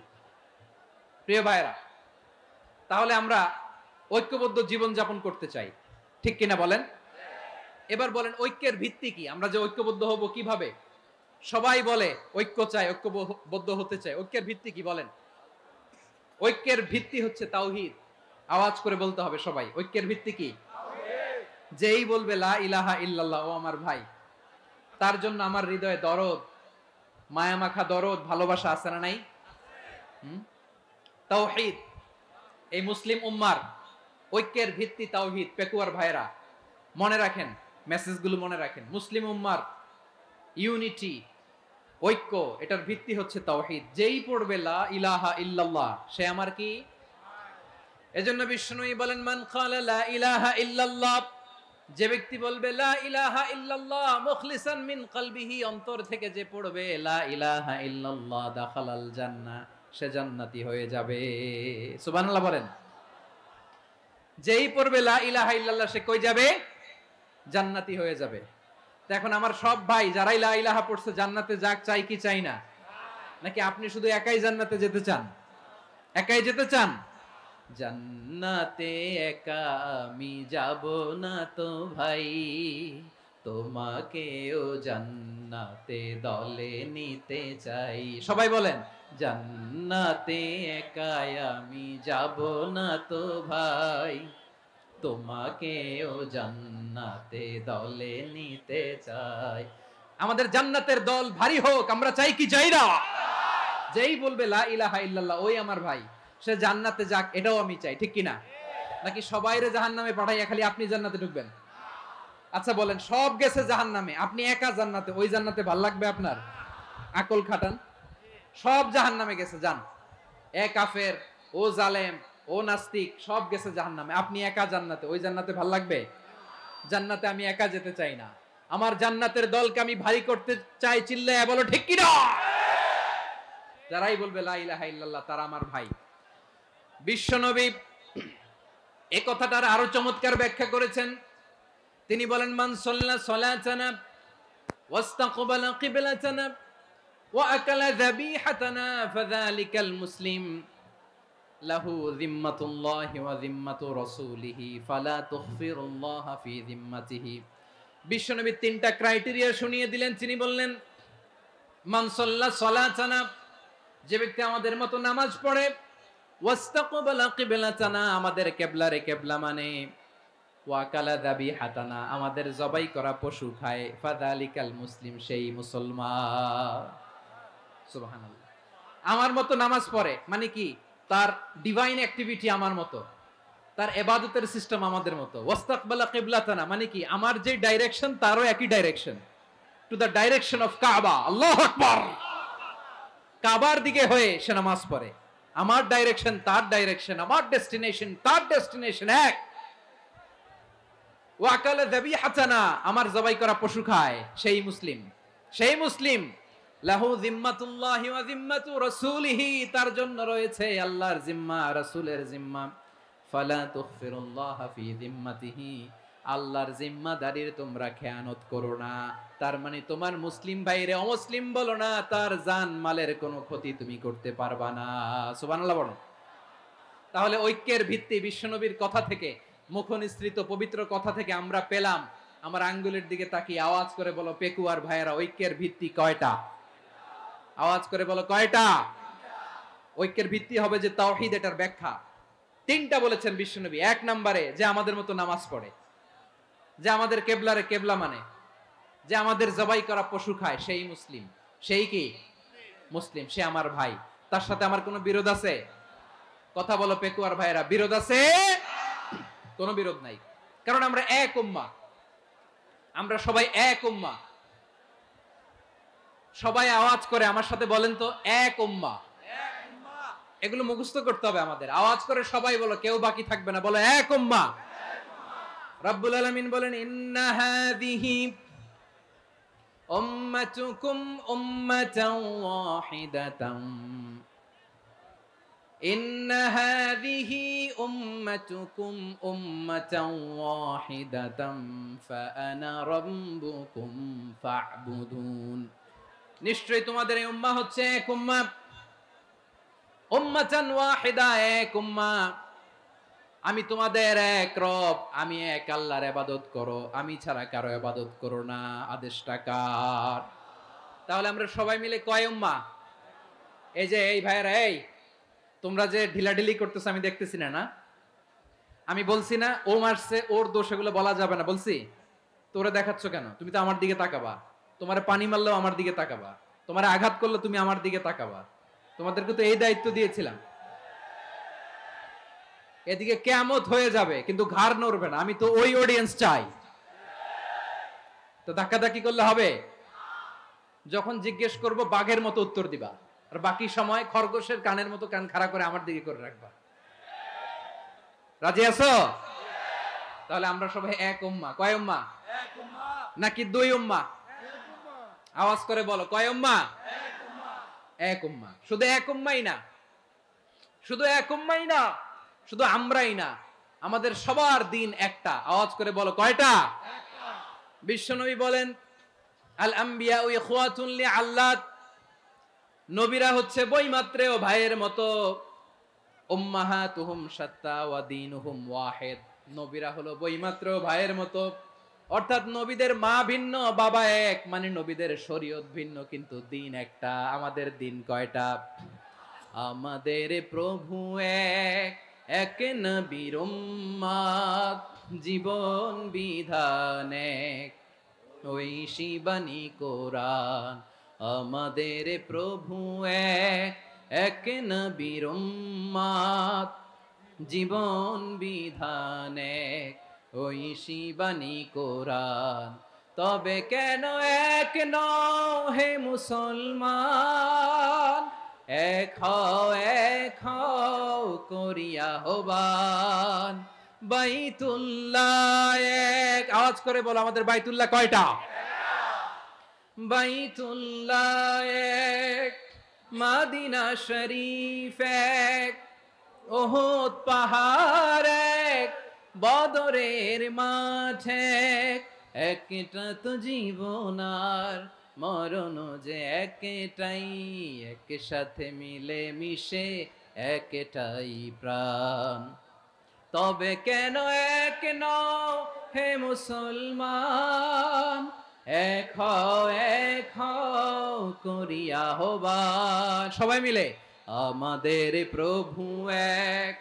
প্রিয় ভাইরা, তাহলে আমরা ঐক্যবদ্ধ জীবন যাপন করতে চাই, ঠিক কিনা বলেন? এবার বলেন ঐক্যের ভিত্তি কি? আমরা যে ঐক্যবদ্ধ হব কিভাবে? সবাই বলে ঐক্য চাই, ঐক্যবদ্ধ হতে চাই। ঐক্যের ভিত্তি কি বলেন? ঐক্যের ভিত্তি হচ্ছে তাওহীদ। আওয়াজ করে বলতে হবে সবাই, ঐক্যের ভিত্তি কি? যেই বলবে লা ইলাহা ইল্লাল্লাহ, ও আমার ভাই, তার জন্য আমার হৃদয়ে দরদ, মায়ামাখা দরদ, ভালোবাসা আছে না নাই? তাওহীদ। এই মুসলিম উম্মার ঐক্যের ভিত্তি তাওহীদ। পেকুয়ার ভাইরা মনে রাখেন, মেসেজগুলো মনে রাখেন। মুসলিম উম্মার ইউনিটি, ঐক্য, এটার ভিত্তি হচ্ছে তাওহীদ। যেই পড়বে লা ইলাহা ইল্লাল্লাহ সে আমার কি? এজন্য বিষ্ণুই বলেন মান ক্বালা লা ইলাহা ইল্লাল্লাহ, যে ব্যক্তি বলবে লা ইলাহা ইল্লাল্লাহ মুখলিসান মিন কলবিহি, অন্তর থেকে যে পড়বে লা ইলাহা ইল্লাল্লাহ, দাখালাল জান্নাহ, সে জান্নাতি হয়ে যাবে। সুবহানাল্লাহ বলেন। যেই পড়বে লা ইলাহা ইল্লাল্লাহ সে কই যাবে? জান্নাতি হয়ে যাবে। তো এখন আমার সব ভাই যারাই লা ইলাহা পড়ছে জান্নাতে যাক, চাই কি চাই না? নাকি আপনি শুধু একাই জান্নাতে যেতে চান? একাই যেতে চান? জান্নাতে একা আমি যাব না তো ভাই, তোমাকেও জান্নাতে দলে নিতে চাই। সবাই বলেন জান্নাতে একা আমি যাব না তো ভাই, তোমাকেও জান্নাতে দলে নিতে চাই। আমাদের জান্নাতের দল ভারী হোক, আমরা চাই কি চাই না? যেই বলবে লা ইলাহা ইল্লাল্লাহ ওই আমার ভাই, সে জান্নাতে যাক, এটাও আমি চাই, ঠিক কিনা? নাকি সবাইরে জাহান্নামে পাঠাইয়া খালি আপনি জান্নাতে ঢুকবেন? আচ্ছা বলেন, সব গেছে জাহান্নামে, আপনি একা জান্নাতে, ওই জান্নাতে ভাল লাগবে আপনার? আকল খাটান, সব জাহান্নামে গেছে। যান, এ কাফের, ও জালেম, ও নাস্তিক, সব গেছে জাহান্নামে। আপনি একা জান্নাতে। ওই জান্নাতে ভাল লাগবে? জান্নাতে আমি একা যেতে চাই না। আমার জান্নাতের দলকে আমি ভারী করতে চাই। চিল্লায়া বলো ঠিক কি না? যারাই বলবে লা ইলাহা ইল্লাল্লাহ তারা আমার ভাই। বিশ্বনবী এই কথাটার আরো চমৎকার ব্যাখ্যা করেছেন। তিনি বলেন, মান সাল্লা সালাতানা ওয়াস্তাকবালা কিবলাতানা ওয়া আকালা যাবিহাতানা ফাযালিকাল মুসলিম লাহু যিম্মাতুল্লাহি ওয়া যিম্মাতু রাসূলিহি ফালা তুখফিরুল্লাহা ফি যিম্মাতিহি। বিশ্বনবী তিনটা ক্রাইটেরিয়া শুনিয়ে দিলেন। তিনি বললেন, মান সাল্লা সালাতানা, যে ব্যক্তি আমাদের মতো নামাজ পড়ে, ওয়াস্তাকবালা কিবলাতানা, আমাদের কিবলারে কিবলা মানে, ওয়া কালা যাবিহাতানা, আমাদের জবাই করা পশু খায়, ফাযালিকাল মুসলিম, সেই মুসলমান। সুবহানাল্লাহ। আমার মতো নামাজ পড়ে মানে কি? তার ডিভাইন অ্যাক্টিভিটি আমার মতো, তার ইবাদতের সিস্টেম আমাদের মতো। ওয়াস্তাকবালা কিবলাতানা মানে কি? আমার যে ডাইরেকশন তারও একই direction, to the direction of কাবা। আল্লাহু আকবার। কাবার দিকে হয়ে সে নামাজ পড়ে। আমার ডাইরেকশন তার ডাইরেকশন, আমার ডেস্টিনেশন তার ডেস্টিনেশন এক। ওয়াকালা যাবিহাতানা, আমার জবাই করা পশু খায়, সেই মুসলিম। সেই মুসলিম। লাহু যিম্মাতুল্লাহি ওয়া যিম্মাতু রাসূলিহি, তার জন্য রয়েছে আল্লাহর জিম্মা, রাসূলের জিম্মা। ফালা তুখফিরুল্লাহা ফি যিম্মাতিহি, আল্লাহর জিম্মাদারির তোমরা খেয়ানত করো না। তার মানে তোমার মুসলিম ভাইরে অমুসলিম বলো না, তার জান মালের কোনো ক্ষতি তুমি করতে পারবা না। সুবহানাল্লাহ বলো। তাহলে ঐক্যের ভিত্তি বিশ্বনবীর কথা থেকে, মুখনিসৃত পবিত্র কথা থেকে আমরা পেলাম। আমার আঙ্গুলের দিকে তাকিয়ে আওয়াজ করে বলো পেকুয়ার ভাইয়েরা, ঐক্যের ভিত্তি কয়টা? আওয়াজ করে বলো কয়টা? ঐক্যের ভিত্তি হবে যে তাওহীদ, এটার ব্যাখ্যা তিনটা বলেছেন বিশ্বনবী। এক নম্বরে, যে আমাদের মতো নামাজ পড়ে, যে আমাদের কেবলারে কেবলা মানে, যে আমাদের জবাই করা পশু খায়, সেই মুসলিম। সেই কি? মুসলিম। সে আমার ভাই। তার সাথে আমার কোনো বিরোধ আছে? কথা বলো পেকুয়ার ভাইরা, বিরোধ আছে? কোনো বিরোধ নাই, কারণ আমরা এক উম্মাহ। আমরা সবাই এক উম্মাহ। সবাই আওয়াজ করে আমার সাথে বলেন তো, এক উম্মাহ। এগুলো মুখস্থ করতে হবে আমাদের। আওয়াজ করে সবাই বলো, কেউ বাকি থাকবে না, বলো এক উম্মাহ। রব্বুল আলামিন বলেন, ইন্না হাযিহি উম্মাতুকুম উম্মাতান ওয়াহিদাতান, ইন্না হাযিহি উম্মাতুকুম উম্মাতান ওয়াহিদাতান ফাআনা রাব্বুকুম ফা'বুদুন। নিশ্চয়ই তোমাদের এই উম্মাহ হচ্ছে এক উম্মাহ। উম্মাতান ওয়াহিদা, এক উম্মাহ। আমি তোমাদের এক রব, আমি এক আল্লাহর ইবাদত করো, আমি ছাড়া কারো ইবাদত করো না। আদেশটা কার? তাহলে আমরা সবাই মিলে কয় উম্মাহ? এই যে এই ভাইরা, এই তোমরা যে ঢিলাঢিলি করতেছো আমি দেখতেছি না। না, আমি বলছি না ও মারছে, ওর দোষ, এগুলো বলা যাবে না। বলছি তোরা দেখাচ্ছ কেন? তুমি তো আমার দিকে তাকাবা। তোমার পানি মারলেও আমার দিকে তাকাবা, তোমার আঘাত করলে তুমি আমার দিকে তাকাবা। তোমাদেরকে তো এই দায়িত্ব দিয়েছিলাম। এদিকে কিয়ামত হয়ে যাবে কিন্তু ঘাড় নড়বে না। আমি তো ওই অডিয়েন্স চাই। তো ধাক্কাধাক্কি করলে হবে? যখন জিজ্ঞেস করব বাঘের মতো উত্তর দিবা, আর বাকি সময় খরগোশের কানের মতো কান খাড়া করে আমার দিকে করে রাখবা। রাজি আছো? তাহলে আমরা সবাই এক উম্মাহ। কয় উম্মাহ? নাকি দুই উম্মাহ? আওয়াজ করে বলো, কয় উম্মাহ? এক উম্মাহ। শুধু এক উম্মাহই না, শুধু এক উম্মাহই না, শুধু আমরাই না, আমাদের সবার দিন একটা। আওয়াজ করে বলো কয়টা? বিশ্বনবী বলেন, আল আম্বিয়া ইখওয়াতুন লিআল্লাত, নবীরা হচ্ছে বৈমাত্রেয় ভাইয়ের মতো। উম্মাহাতুহুম শাত্তা ওয়া দীনুহুম ওয়াহিদ, নবীরা হলো বৈমাত্রেয় ভাইয়ের মতো। অর্থাৎ নবীদের মা ভিন্ন, বাবা এক, মানে নবীদের শরীয়ত ভিন্ন কিন্তু দিন একটা। আমাদের দিন কয়টা? আমাদের প্রভু এক, এক নবীর উম্মাত, জীবন বিধান এক, ওই শিবানী কোরআন। আমাদের প্রভু এক, এক নবীর উম্মাত, জীবন বিধান এক, ওই শিবানী কোরআন। তবে কেন এক নও হে মুসলমান, এক হও করিয়া আহ্বান। বাইতুল্লাহ এক, আওয়াজ করে বলো আমাদের বাইতুল্লাহ কয়টা? বাইতুল্লাহ এক, মাদিনা শরীফ এক, ওহদ পাহাড় এক, বদরের মাঠ এক। একটা তো জীবন আর মরণ যে একটাই, একসাথে মিলে মিশে একটাই প্রাণ। তবে কেন এক নও হে মুসলমান, এক হও করিয়া আহ্বান। সবাই মিলে আমাদের প্রভু এক,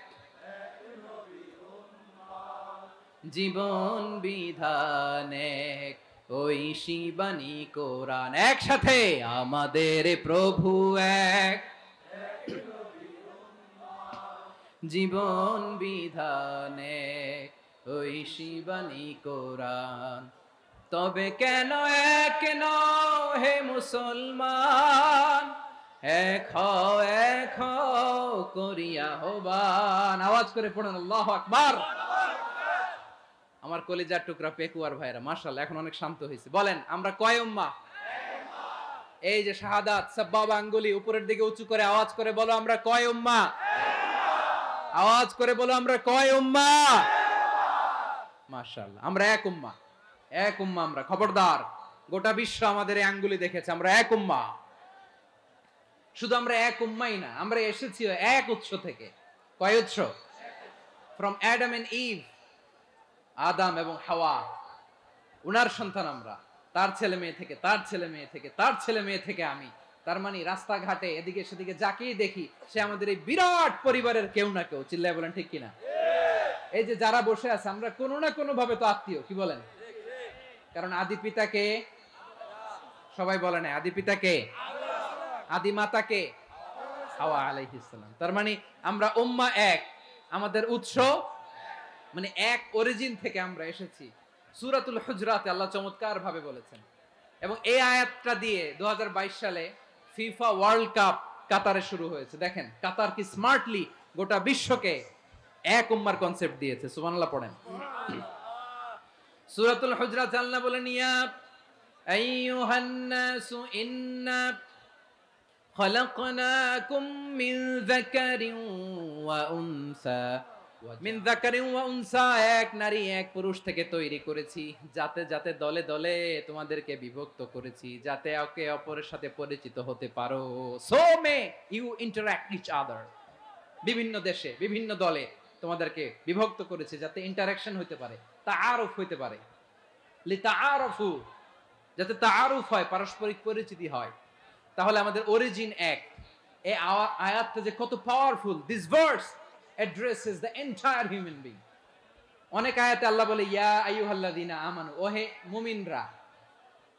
জীবন বিধান এক, ওই শিবানী কোরআন। একসাথে আমাদের প্রভু এক, জীবন বিধান এক, ওই শিবানী কোরআন। তবে কেন এক নও হে মুসলমান, এক হও করিয়া আহ্বান। আওয়াজ করে পড়ুন আল্লাহু আকবার। আমার কলিজার টুকরা পেকুয়ার ভাইরা মাশাআল্লাহ এখন অনেক শান্ত হয়েছে। বলেন আমরা কয় উম্মাহ? এই যে শাহাদাত সাব্বাবা আঙ্গুলি উপরের দিকে উঁচু করে আওয়াজ করে বলো আমরা কয় উম্মাহ? আওয়াজ করে বলো আমরা কয় উম্মাহ? মাশাআল্লাহ আমরা এক উম্মাহ, এক উম্মাহ আমরা। খবরদার, গোটা বিশ্ব আমাদের এই আঙ্গুলি দেখেছে, আমরা এক উম্মাহ। শুধু আমরা এক উম্মাই না, আমরা এসেছি এক উৎস থেকে। কয় উৎস? ফ্রম অ্যাডাম এন্ড ইভ, আদম এবং হাওয়া, উনার সন্তান আমরা। তার ছেলে মেয়ে থেকে, তার ছেলে মেয়ে থেকে, তার ছেলে মেয়ে থেকে আমি। তার মানে রাস্তাঘাটে এদিকে সেদিকে যাকেই দেখি সে আমাদের এই বিরাট পরিবারের কেউ না কেউ। চিল্লায় বলেন ঠিক কিনা? এই যে যারা বসে আছে আমরা কোনো না কোনো ভাবে তো আত্মীয়, কি বলেন? কারণ আদি পিতাকে সবাই বলে না, আদি পিতাকে, আদি মাতাকে হাওয়া আলাইহিস সালাম। তার মানে আমরা উম্মাহ এক, আমাদের উৎস মানে এক অরিজিন থেকে আমরা এসেছি। সূরাতুল হুজরাতে আল্লাহ চমৎকার ভাবে বলেছেন। এবং এই আয়াতটা দিয়ে 2022 সালে ফিফা ওয়ার্ল্ড কাপ কাতারে শুরু হয়েছে। দেখেন কাতার কি স্মার্টলি গোটা বিশ্বকে এক উম্মার কনসেপ্ট দিয়েছে। সুবহানাল্লাহ পড়েন। সূরাতুল হুজরাত আল্লাহ বলেন ইয়া আইয়ুহান নাসু ইন্না খলাকনাকুম মিন যাকারিন ওয়া উনসা, মিন যাকারিন ওয়া উনসা, এক নারী এক পুরুষ থেকে তৈরি করেছি, যাতে যাতে দলে দলে তোমাদেরকে বিভক্ত করেছি, যাতে একে অপরের সাথে পরিচিত হতে পারো। So may you interact each other. বিভিন্ন দেশে বিভিন্ন দলে তোমাদেরকে বিভক্ত করেছে যাতে ইন্টারঅ্যাকশন হতে পারে, তাআরুফ হতে পারে। লিতাআরফু, যাতে তাআরুফ হয়, পারস্পরিক পরিচিতি হয়। তাহলে আমাদের অরিজিন এক। এই আয়াতটা যে কত powerful. This verse addresses the entire human being. অনেক আয়াতে আল্লাহ বলে ইয়া আইয়ুহাল্লাযিনা আমানু, ওহে মুমিনরা।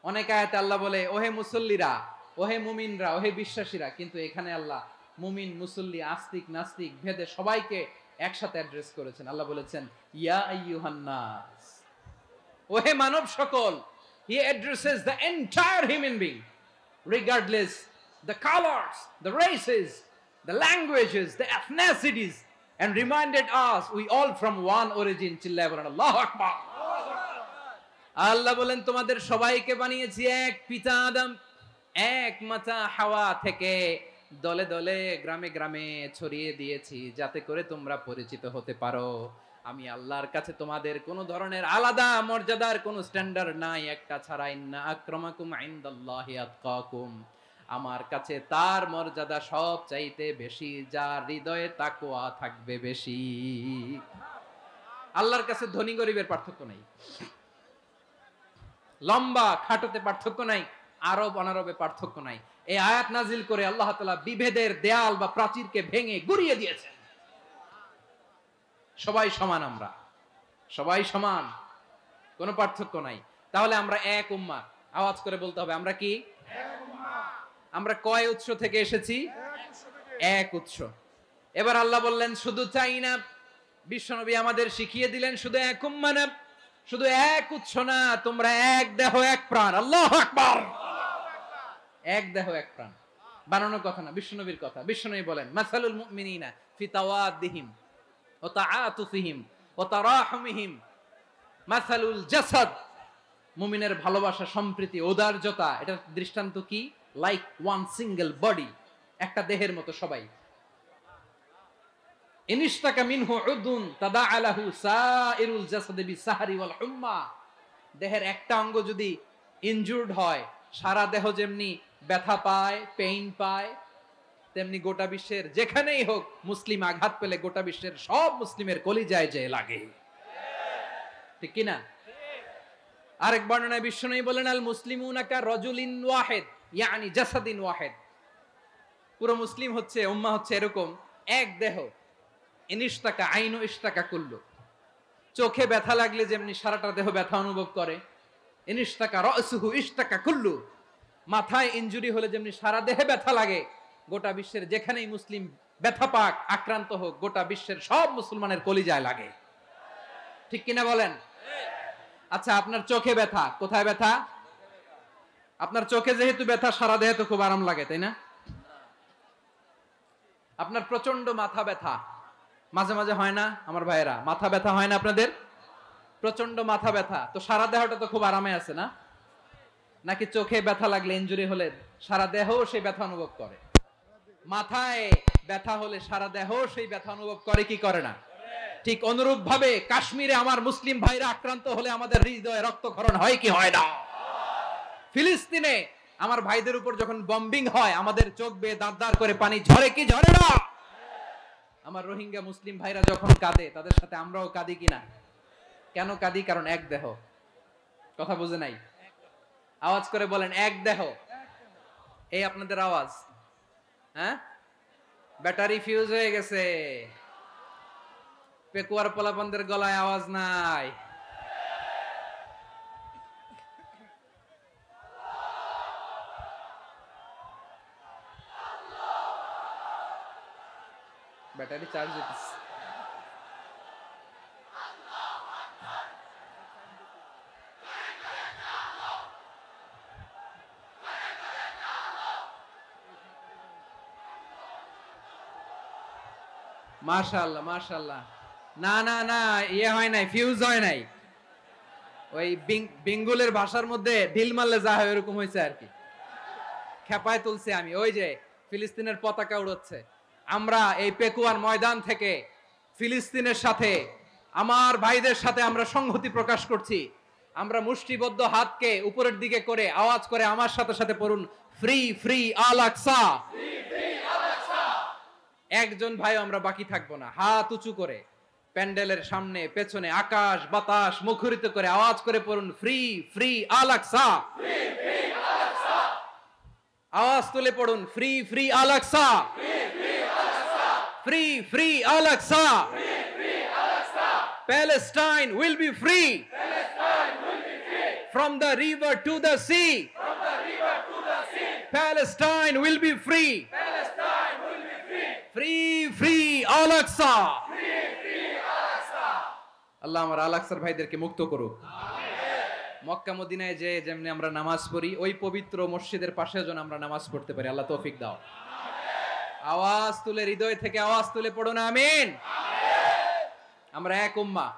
অনেক আয়াতে আল্লাহ বলে ওহে মুসল্লিরা, ওহে মুমিনরা, ওহে বিশ্বাসীরা। কিন্তু এখানে আল্লাহ মুমিন মুসল্লি আস্তিক নাস্তিক ভেদে সবাইকে একসাথে অ্যাড্রেস করেছেন। আল্লাহ বলেছেন ইয়া আইয়ুহান নাস, ওহে মানব সকল। He addresses the entire human being regardless the colors, the races, the languages, the ethnicities, and reminded us we all from one origin. চিল্লায় বলেন আল্লাহু আকবার। আল্লাহ বলেন তোমাদের সবাইকে বানিয়েছি এক পিতা আদম, এক মাতা হাওয়া থেকে, দলে দলে গ্রামে গ্রামে ছড়িয়ে দিয়েছি যাতে করে তোমরা পরিচিত হতে পারো। আমি আল্লাহর কাছে তোমাদের কোনো ধরনের আলাদা মর্যাদার কোনো স্ট্যান্ডার্ড নাই, একটা ছাড়া। ইন্না আক্রামাকুম ইনদাল্লাহি আতকাকুম, আমার কাছে তার মর্যাদা সব চাইতে বেশি, যার হৃদয়ে তাকওয়া থাকবে বেশি। আল্লাহর কাছে ধনী গরিবের পার্থক্য নাই, লম্বা খাটোতে পার্থক্য নাই, আরব অনারবে পার্থক্য নাই। এই আয়াত নাজিল করে আল্লাহ তাআলা বিভেদের দেয়াল বা প্রাচীরকে ভেঙে গুড়িয়ে দিয়েছেন। সবাই সমান, আমরা সবাই সমান, কোনো পার্থক্য নাই। তাহলে আমরা এক উম্মাহ। আওয়াজ করে বলতে হবে আমরা কি? আমরা কয় উৎস থেকে এসেছি? এক উৎস। এবার আল্লাহ বললেন শুধু চাই না, বিশ্বনবী আমাদের শিখিয়ে দিলেন শুধু এক উম্মাহ না, শুধু এক উৎস না, তোমরা এক দেহ এক প্রাণ। আল্লাহু আকবার। এক দেহ এক প্রাণ, বানানোর কথা না, বিশ্বনবীর কথা। বিশ্বনবী বলেন, মাসালুল মুমিনিনা ফি তাওয়াদ্দিহিম ওয়া তাআতুফিহিম ওয়া তারাহুমিহিম মাসালুল জাসাদ। মুমিনের ভালোবাসা, সম্প্রীতি, ঔদার্যতা, এটার দৃষ্টান্ত কি? লাইক ওয়ান সিঙ্গেল বডি, একটা দেহের মতো সবাই। ইনিশতাকা মিনহু উদুন তাদাআলাহু সাইরুল জাসাদি বিসাহরি ওয়াল হুম্মা। দেহের একটা অঙ্গ যদি ইনজুরড হয়, সারা দেহ যেমনি ব্যথা পায়, পেইন পায়, তেমনি গোটা বিশ্বের যেখানেই হোক মুসলিম আঘাত পেলে গোটা বিশ্বের সব মুসলিমের কলিজায় যে লাগে, ঠিক কি না? আরেক বর্ণনায় বিশ্বনবী বলেন, আল মুসলিমুনা কা রাজুলিন ওয়াহিদ ইয়ানি জাসাদিন ওয়াহিদ। পুরো মুসলিম হচ্ছে, উম্মাহ হচ্ছে এরকম এক দেহ। ইনিশতাকা আইনু ইশতাকা কুল্লু। চোখে ব্যথা লাগলে যেমনি সারাটা দেহ ব্যথা অনুভব করে, ইনিশতাকা রাসুহু ইশতাকা কুল্লু। মাথায় ইনজুরি হলে যেমনি সারা দেহে ব্যথা লাগে, গোটা বিশ্বের যেখানেই মুসলিম ব্যথা পাক, আক্রান্ত হোক, গোটা বিশ্বের সব মুসলমানের কলিজায় লাগে, ঠিক কিনা বলেন? আচ্ছা, আপনার চোখে ব্যথা, কোথায় ব্যথা? আপনার চোখে যেহেতু ব্যথা, সারা দেহে তো খুব আরাম লাগে, তাই না? আপনার প্রচন্ড মাথা ব্যথা মাঝে মাঝে হয় না আমার ভাইয়েরা? মাথা ব্যথা হয় না আপনাদের? প্রচন্ড মাথা ব্যথা, তো সারা দেহটা তো খুব আরামে আছে না? নাকি চোখে ব্যথা লাগলে, ইনজুরি হলে সারা দেহ সেই ব্যথা অনুভব করে? মাথায় ব্যথা হলে সারা দেহ সেই ব্যথা অনুভব করে কি করে না? ঠিক অনুরূপ ভাবে কাশ্মীরে আমার মুসলিম ভাইরা আক্রান্ত হলে আমাদের হৃদয়ে রক্তক্ষরণ হয় কি হয় না? ফিলিস্তিনে আমার ভাইদের উপর যখন বম্বিং হয়, আমাদের চোখ বেয়ে দাঁত দাঁত করে পানি ঝরে কি ঝরে না? আমার রোহিঙ্গা মুসলিম ভাইরা যখন কাঁদে, তাদের সাথে আমরাও কাঁদি কিনা? কেন কাঁদি? কারণ এক দেহ। কথা বুঝে নাই? আওয়াজ করে বলেন, এক দেহ। এই আপনাদের আওয়াজ, হ্যাঁ? ব্যাটারি ফিউজ হয়ে গেছে, পেকুয়ার পোলাপানদের গলায় আওয়াজ নাই। ব্যাটারি চার্জ হইতেছে। মাশাআল্লাহ মাশাআল্লাহ। না না না, ইয়ে হয় নাই, ফিউজ হয় নাই। ওই বেঙ্গলের ভাষার মধ্যে ঢিল মারলে যা হয় এরকম হয়েছে আর কি। খেপায় তুলছে আমি। ওই যে ফিলিস্তিনের পতাকা উড়াচ্ছে, আমরা এই পেকুয়ার ময়দান থেকে ফিলিস্তিনের সাথে, আমার ভাইদের সাথে আমরা সংহতি প্রকাশ করছি। আমরা মুষ্টিবদ্ধ হাতকে উপরের দিকে করে আওয়াজ করে আমার সাথে সাথে পড়ুন, ফ্রি ফ্রি আল আকসা। একজন ভাই আমরা বাকি থাকবো না। হাত উঁচু করে প্যান্ডেলের সামনে পেছনে আকাশ বাতাস মুখরিত করে আওয়াজ করে পড়ুন, ফ্রি ফ্রি আল আকসা। আওয়াজ তুলে পড়ুন, free free Al Aqsa, free free Al Aqsa. Palestine will be free from the river to the sea. Palestine will be free. Free free Al Aqsa. আল্লাহ আমার আল আকসার ভাইদেরকে মুক্ত করুক। মক্কা মদিনায় যে যেমনি আমরা নামাজ পড়ি, ওই পবিত্র মসজিদের পাশে যেন আমরা নামাজ পড়তে পারি। আল্লাহ তৌফিক দাও। আওয়াজ তুলে, হৃদয় থেকে আওয়াজ তুলে পড়ুন আমিন। আমরা এক উম্মাহ,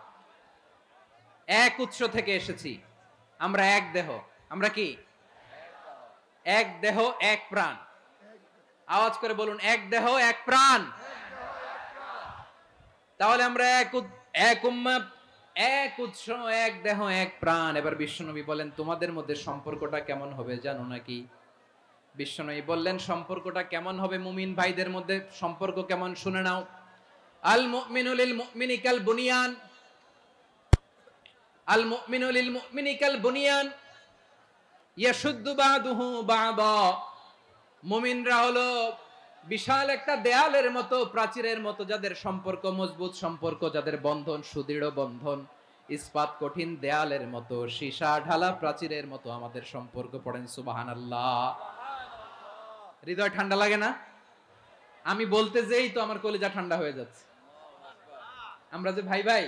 এক উৎস থেকে এসেছি, আমরা এক দেহ। আমরা কি? এক দেহ এক প্রাণ। আওয়াজ করে বলুন, এক দেহ এক প্রাণ। তাহলে আমরা এক উম্মাহ, এক উৎস, এক দেহ এক প্রাণ। এবার বিশ্বনবী বলেন, তোমাদের মধ্যে সম্পর্কটা কেমন হবে জানো নাকি? বিশ্বনবী বললেন, সম্পর্কটা কেমন হবে মুমিন ভাইদের মধ্যে, সম্পর্ক কেমন শুনে নাও। আল মুমিনু লিল মুমিনি কাল বুনিয়ান, আল মুমিনু লিল মুমিনি কাল বুনিয়ান ইয়াশুদ্দু বাদুহু বাদা। মুমিনরা হলো বিশাল একটা দেয়ালের মতো, প্রাচীরের মতো, যাদের সম্পর্ক মজবুত সম্পর্ক, যাদের বন্ধন সুদৃঢ় বন্ধন, ইস্পাত কঠিন দেয়ালের মতো, সীসা ঢালা প্রাচীরের মতো আমাদের সম্পর্ক। পড়েন সুবহানাল্লাহ। হৃদয় ঠান্ডা লাগে না? আমি বলতে যেই তো আমার কলিজা ঠান্ডা হয়ে যাচ্ছে। আমরা যে ভাই ভাই,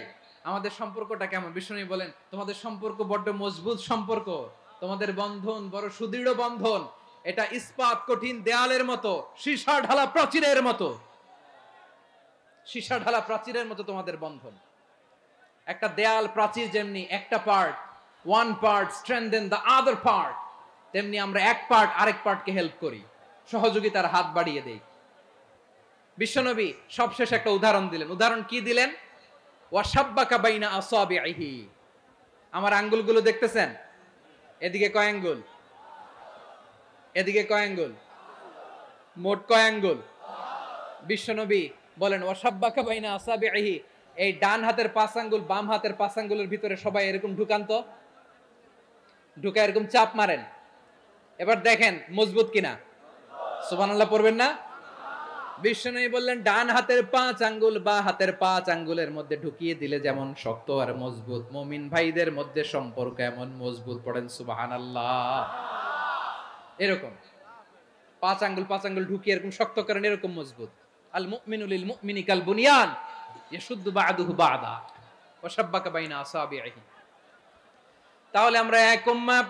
আমাদের সম্পর্কটা কেমন? বিষ্ণু বলেন তোমাদের সম্পর্ক বড্ড মজবুত সম্পর্ক, তোমাদের বন্ধন বড় সুদৃঢ় বন্ধন, এটা ইস্পাত কঠিন দেয়ালের মতো, সীসা ঢালা প্রাচীরের মতো, সীসা ঢালা প্রাচীরের মতো তোমাদের বন্ধন। একটা দেয়াল প্রাচীর যেমনি একটা part, one part strengthen the other part, তেমনি আমরা এক পার্ট আরেক পার্টকে হেল্প করি, সহযোগিতার হাত বাড়িয়ে দেই। বিশ্বনবী সবশেষ একটা উদাহরণ দিলেন। উদাহরণ কি দিলেন? ওয়াসাব্বাকা বাইনা আসাবিহি, আমার আঙ্গুলগুলো দেখতেছেন? এদিকে কয় আঙ্গুল, এদিকে কয় আঙ্গুল, মোট কয় আঙ্গুল? বিশ্বনবী বলেন ওয়াসাব্বাকা বাইনা আসাবিহি, এই ডান হাতের 5 আঙ্গুল বাম হাতের 5 আঙ্গুলের ভিতরে সবাই এরকম ঢুকান তো, ঢুকা এরকম চাপ মারেন, এবার দেখেন মজবুত কিনা। সুবহানাল্লাহ পড়বেন না? বিশ্বনবী বললেন ডান হাতের 5 আঙ্গুল বা হাতের 5 আঙ্গুলের মধ্যে ঢুকিয়ে দিলে যেমন শক্ত আর মজবুত, মুমিন ভাইদের মধ্যে সম্পর্ক এমন মজবুত। পড়েন সুবহানাল্লাহ। এরকম 5 আঙ্গুল ঢুকিয়ে এরকম শক্ত করেন, এরকম মজবুত। আল মুমিনু লিল মুমিনি কাল বুনিয়ান ইয়াশুদ্দু বা'দুহু বা'দা ওয়া শাব্বাকা বাইনা আসাবিহি। তাহলে আমরা এক উম্মাহ,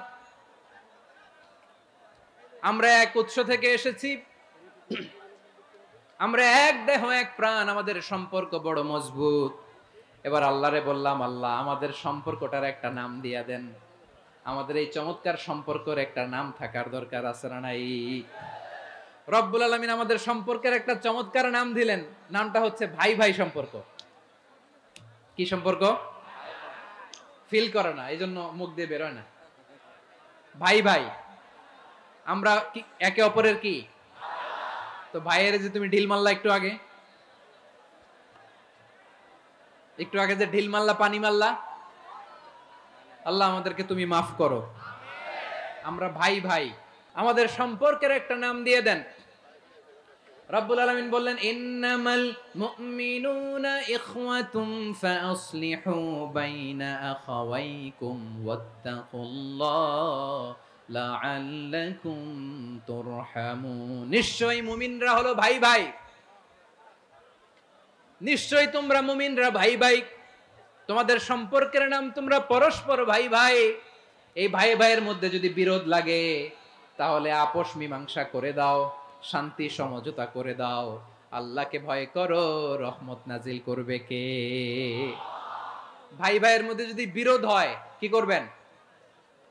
আমরা এক উৎস থেকে এসেছি, আমরা এক দেহ এক প্রাণ, আমাদের সম্পর্ক বড় মজবুত। এবার আল্লাহরে বললাম, আল্লাহ আমাদের সম্পর্কটার একটা নাম দিয়া দেন। আমাদের এই চমৎকার সম্পর্কের একটা নাম থাকার দরকার আছে না নাই? রব্বুল আলামিন আমাদের সম্পর্কের একটা চমৎকার নাম দিলেন, নামটা হচ্ছে ভাই ভাই সম্পর্ক। কি সম্পর্ক? ফিল করে না, এই জন্য মুখ দিয়ে বেরোয় না। ভাই ভাই, আমরা একে অপরের কি? তো ভাইয়ের যে তুমি ঢিল মারলা একটু আগে, একটু আগে যে ঢিল মারলা, পানি মারলা, আল্লাহ আমাদেরকে তুমি মাফ করো। আমরা ভাই ভাই, আমাদের সম্পর্কের একটা নাম দিয়ে দেন। রব্বুল আলামিন বললেন ইন্নামাল মুমিনুনা ইখওয়াতুম ফাসলিহু বাইনা আখাওয়াইকুম ওয়াত্তাকুল্লাহ লাআল্লাকুম তুরহামুন। নিশ্চয়ই মুমিনরা হলো ভাই ভাই, নিশ্চয়ই তোমরা মুমিনরা ভাই ভাই, তোমাদের সম্পর্কের নাম তোমরা পরস্পর ভাই ভাই। এই ভাই ভাইয়ের মধ্যে যদি বিরোধ লাগে তাহলে আপোষ মীমাংসা করে দাও, শান্তি সমঝোতা করে দাও। আল্লাহকে ভয় করো, রহমত নাজিল করবে কে? ভাই ভাইয়ের মধ্যে যদি বিরোধ হয় কি করবেন?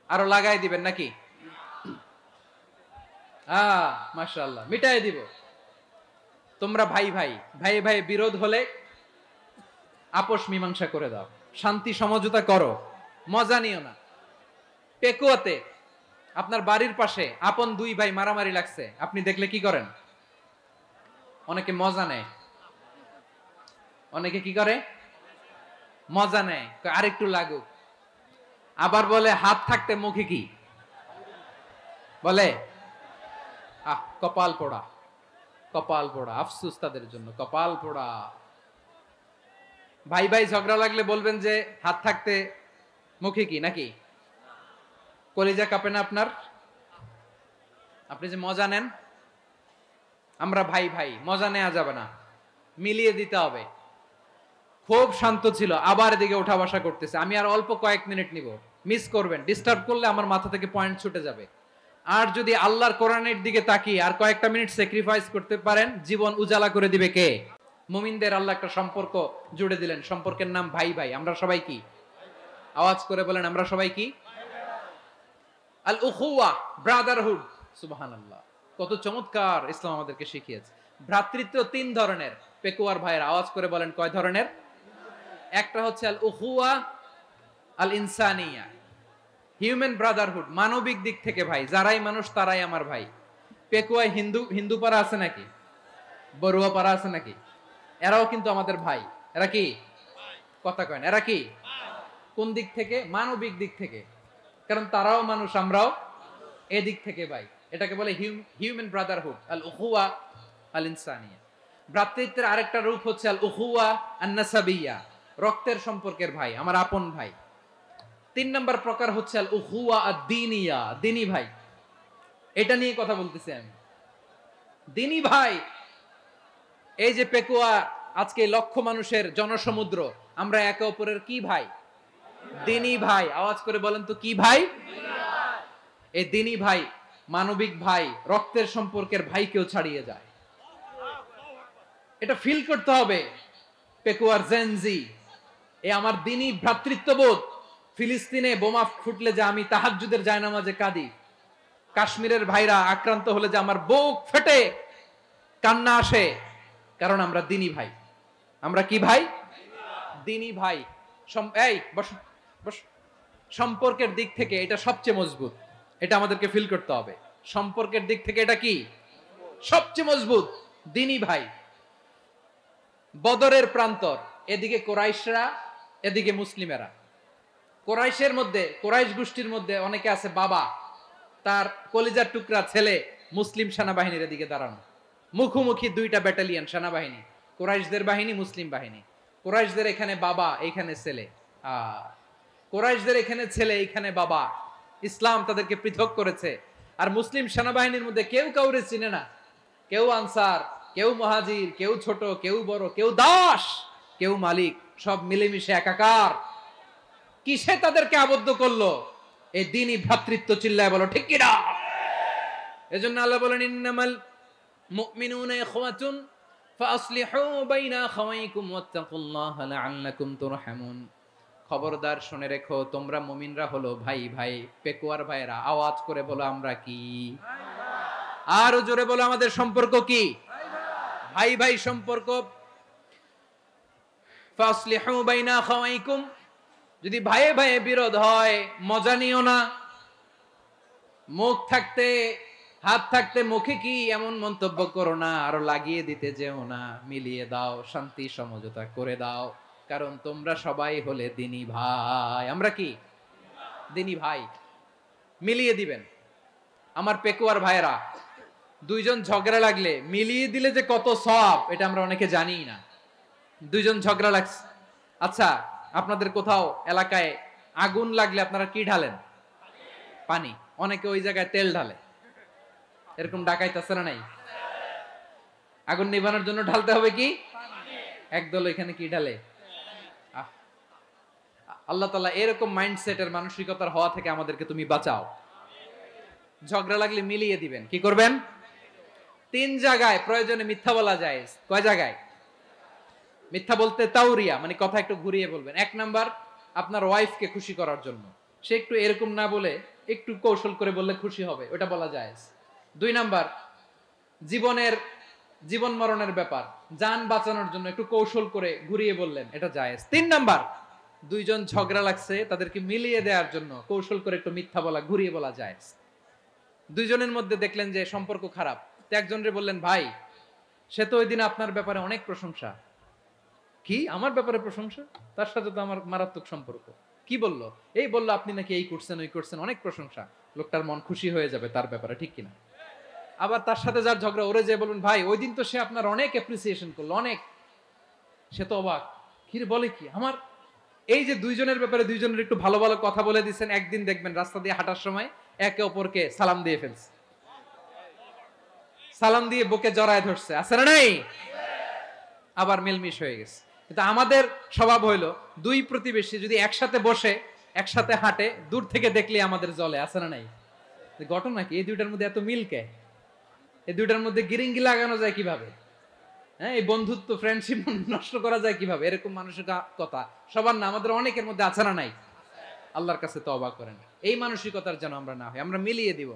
আরো লাগাই দিবেন নাকি? মাশাআল্লাহ, মিটাই দিব। তোমরা ভাই ভাই, ভাই ভাই বিরোধ হলে আপোষ মীমাংসা করে দাও, শান্তি সমঝোতা করো, মজা নিও না। পেকুয়াতে আপনার বাড়ির পাশে আপন 2 ভাই মারামারি লাগছে, আপনি দেখলে কি করেন? অনেকে মজা নেয়। অনেকে কি করে? মজা নেয়, আরেকটু লাগুক। আবার বলে হাত থাকতে মুখে কি বলে? কপাল পোড়া, কপাল পোড়া। আফসোস তাদের জন্য, কপাল পোড়া। ভাই ভাই ঝগড়া লাগলে বলবেন যে হাত থাকতে মুখে কি, নাকি? কলিজা কাঁপে না আপনার? আপনি যে মজা নেন। আমরা ভাই ভাই, মজা নেওয়া যাবে না, মিলিয়ে দিতে হবে। খুব শান্ত ছিল, আবার এদিকে ওঠা বসা করতেছে। আমি আর অল্প কয়েক মিনিট নিব, মিস করবেন। ডিস্টার্ব করলে আমার মাথা থেকে পয়েন্ট ছুটে যাবে। আর যদি আল্লাহর কোরআনের দিকে তাকিয়ে আর কয়েকটা মিনিট স্যাক্রিফাইস করতে পারেন, জীবন উজালা করে দিবে কে? মুমিনদের আল্লাহ একটা সম্পর্ক জুড়ে দিলেন, সম্পর্কের নাম ভাই ভাই। আমরা সবাই কি? আওয়াজ করে বলেন, আমরা সবাই কি? আল উখুয়া, ব্রাদারহুড। সুবহানাল্লাহ, কত চমৎকার ইসলাম আমাদেরকে শিখিয়েছে। ভ্রাতৃত্ব 3 ধরনের। পেকুয়ার ভাইয়ের আওয়াজ করে বলেন কয় ধরনের? একটা হচ্ছে আল উখুয়া আল ইনসানিয়া, হিউম্যান ব্রাদারহুড, মানবিক দিক থেকে ভাই, যারাই মানুষ তারাই আমার ভাই। পেকুয়ায় হিন্দু পাড়া আছে নাকি? বড়ুয়া পাড়া আছে নাকি? এরাও কিন্তু আমাদের ভাই। এরা কি? কথা কয় না, এরা কি? কোন দিক থেকে? মানবিক দিক থেকে, কারণ তারাও মানুষ, আমরাও এদিক থেকে ভাই। এটাকে বলে হিউম্যান ব্রাদারহুড, আল উখুয়া আল ইনসানিয়া। ভ্রাতৃত্বের আরেকটা রূপ হচ্ছে আল উখুয়া আন নাসাবিয়া, রক্তের সম্পর্কের ভাই, আমার আপন ভাই। 3 নম্বর প্রকার হচ্ছে আল উখুয়া আদ-দীনিয়া, দিনী ভাই। এটা নিয়ে কথা বলতেছি আমি। দিনী ভাই, এই যে পেকুয়া আজকে লক্ষ মানুষের জনসমুদ্র, আমরা একে অপরের কি ভাই? দিনী ভাই। আওয়াজ করে বলেন তো কি ভাই? এই দিনী ভাই, মানবিক ভাই, রক্তের সম্পর্কের ভাইকেও ছাড়িয়ে যায়। এটা ফিল করতে হবে। পেকুয়ার জেনজি, এ আমার দিনী ভ্রাতৃত্ববোধ। ফিলিস্তিনে বোমা ফুটলে যে আমি তাহাজ্জুদের জায়নামাজে কাঁদি, কাশ্মীরের ভাইরা আক্রান্ত হলে যে আমার বুক ফেটে কান্না আসে, কারণ আমরা দিনী ভাই। আমরা কি ভাই? দিনী ভাই। এই বস বস। সম্পর্কের দিক থেকে এটা সবচেয়ে মজবুত। এটা আমাদেরকে ফিল করতে হবে। সম্পর্কের দিক থেকে এটা কি সবচেয়ে মজবুত? দিনী ভাই। বদরের প্রান্তর, এদিকে কোরাইশরা, এদিকে মুসলিমেরা। কোরাইশের মধ্যে, কোরাইশ গোষ্ঠীর মধ্যে অনেকে আছে বাবা, তার কলিজার টুকরা ছেলে মুসলিম সেনাবাহিনীর দিকে দাঁড়ানো, মুখোমুখি দুইটা ব্যাটালিয়ন সেনাবাহিনী, কোরাইশদের বাহিনী, মুসলিম বাহিনী। কোরাইশদের এখানে বাবা, এইখানে ছেলে। কোরাইশদের এখানে ছেলে, এইখানে বাবা। ইসলাম তাদেরকে পৃথক করেছে। আর মুসলিম সেনাবাহিনীর মধ্যে কেউ কাউরে চিনে না। কেউ আনসার, কেউ মুহাজির, কেউ ছোট, কেউ বড়, কেউ দাস, কেউ মালিক, সব মিলেমিশে একাকার। কিসে তাদেরকে আবদ্ধ করলো? এই দ্বীনি ভ্রাতৃত্ব। চিল্লায় বলো ঠিক কিনা? এজন্য আল্লাহ বলেন, ইন্নামাল মুমিনুনা ইখওয়াতুন ফাসলিহু বাইনা আখাওয়াইকুম ওয়াত্তাকুল্লাহা লাআল্লাকুম তুরহামুন। খবরদার শুনে রেখো, তোমরা মুমিনরা হলো ভাই ভাই। পেকুয়ার ভাইরা আওয়াজ করে বলো আমরা কি? আরো জোরে বলো আমাদের সম্পর্ক কি? ভাই ভাই সম্পর্ক। ফাসলিহু বাইনা আখাওয়াইকুম, যদি ভাইয়ে ভাইয়ে বিরোধ হয় মজা নিও না। মুখ থাকতে, হাত থাকতে মুখে কি এমন মন্তব্য করো না, আরো লাগিয়ে দিতে যেও না। মিলিয়ে দাও, শান্তি সমঝোতা করে দাও, কারণ তোমরা সবাই হলে দিনী ভাই। আমরা কি? দিনী ভাই। মিলিয়ে দিবেন। আমার পেকুয়ার ভাইরা, দুইজন ঝগড়া লাগলে মিলিয়ে দিলে যে কত সওয়াব, এটা আমরা অনেকে জানি না। দুইজন ঝগড়া লাগছে, আচ্ছা আপনাদের কোথাও এলাকায় আগুন লাগলে আপনারা কি ঢালেন? পানি। অনেকে ওই জায়গায় তেল ঢালে। এরকম ডাকাইতে আছে না নাই? আগুন নিভানোর জন্য ঢালতে হবে কি? একদল এখানে কি ঢালে? আল্লাহ তাআলা এরকম মাইন্ডসেটের, মানসিকতার হওয়া থেকে আমাদেরকে তুমি বাঁচাও। ঝগড়া লাগলে মিলিয়ে দিবেন। কি করবেন? 3 জায়গায় প্রয়োজনে মিথ্যা বলা যায়। কয় জায়গায় মিথ্যা বলতে? তাওরিয়া, মানে কথা একটু ঘুরিয়ে বলবেন। 1 নাম্বার, আপনার ওয়াইফকে খুশি করার জন্য। সে একটু এরকম না বলে একটু কৌশল করে বললে খুশি হবে, ওটা বলা যায়। 2 নাম্বার, জীবন মরণের ব্যাপার, জান বাঁচানোর জন্য একটু কৌশল করে ঘুরিয়ে বললেন, এটা জায়েজ। 3 নাম্বার, দুইজন ঝগড়া লাগছে, তাদেরকে মিলিয়ে দেওয়ার জন্য কৌশল করে একটু মিথ্যা বলা, ঘুরিয়ে বলা জায়েজ। দুইজনের মধ্যে দেখলেন যে সম্পর্ক খারাপ, তো একজনরে বললেন, ভাই সে তো ওই দিন আপনার ব্যাপারে অনেক প্রশংসা। কি আমার ব্যাপারে প্রশংসা? তার সাথে তো আমার মারাত্মক সম্পর্ক। কি বললো? এই বললো আপনি নাকি এই করছেন, ওই করছেন, অনেক প্রশংসা। লোকটার মন খুশি হয়ে যাবে তার ব্যাপারে, ঠিক কিনা? আবার তার সাথে যার ঝগড়া, ওরে যে বলুন, ভাই ওই দিন তো সে আপনার অনেক অ্যাপ্রিসিয়েশন করলো, অনেক। সে তো অবাক, কি রে বলে কি? আমার এই যে দুইজনের ব্যাপারে দুইজনের একটু ভালো ভালো কথা বলে দিচ্ছেন, একদিন দেখবেন রাস্তা দিয়ে হাঁটার সময় একে অপরকে সালাম দিয়ে ফেলছে, সালাম দিয়ে বুকে জড়ায় ধরছে, আছে না নাই? আবার মিলমিশ হয়ে গেছে। কিন্তু আমাদের স্বভাব হইলো, দুই প্রতিবেশী যদি একসাথে বসে একসাথে হাঁটে, দূর থেকে দেখলে আমাদের জলে, আছে না নাই? ঘটনা কি? এই দুইটার মধ্যে এত মিল কে? এই দুইটার মধ্যে গিরিঙ্গি লাগানো যায় কিভাবে? হ্যাঁ, এই বন্ধুত্ব, ফ্রেন্ডশিপ নষ্ট করা যায় কিভাবে? এরকম মানসিকতা সবার না, আমাদের অনেকের মধ্যে আছে না নাই? আল্লাহর কাছে তওবা করেন, এই মানসিকতার যেন আমরা না হই। আমরা মিলিয়ে দিব।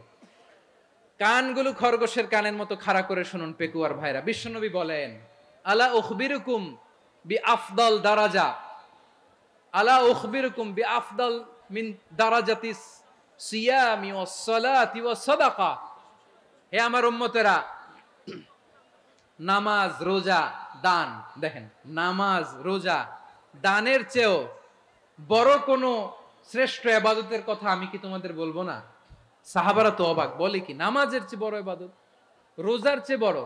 কানগুলো খরগোশের কানের মতো খাড়া করে শুনুন পেকুয়ার ভাইরা। বিশ্বনবী বলেন, আলা উখবিরুকুম বিআফদাল দারাজা, আলা উখবিরুকুম বিআফদাল মিন দারাজাতিস সিয়ামি ওয়াস সালাতি ওয়াস সাদাকা। হে আমার উম্মতেরা, নামাজ, রোজা, দান, দেখেন নামাজ, রোজা, দানের চেয়েও বড় কোন শ্রেষ্ঠ ইবাদতের কথা আমি কি তোমাদের বলবো না? সাহাবারা তো অবাক, বলে কি নামাজের চেয়ে বড় ইবাদত, রোজার চেয়ে বড়,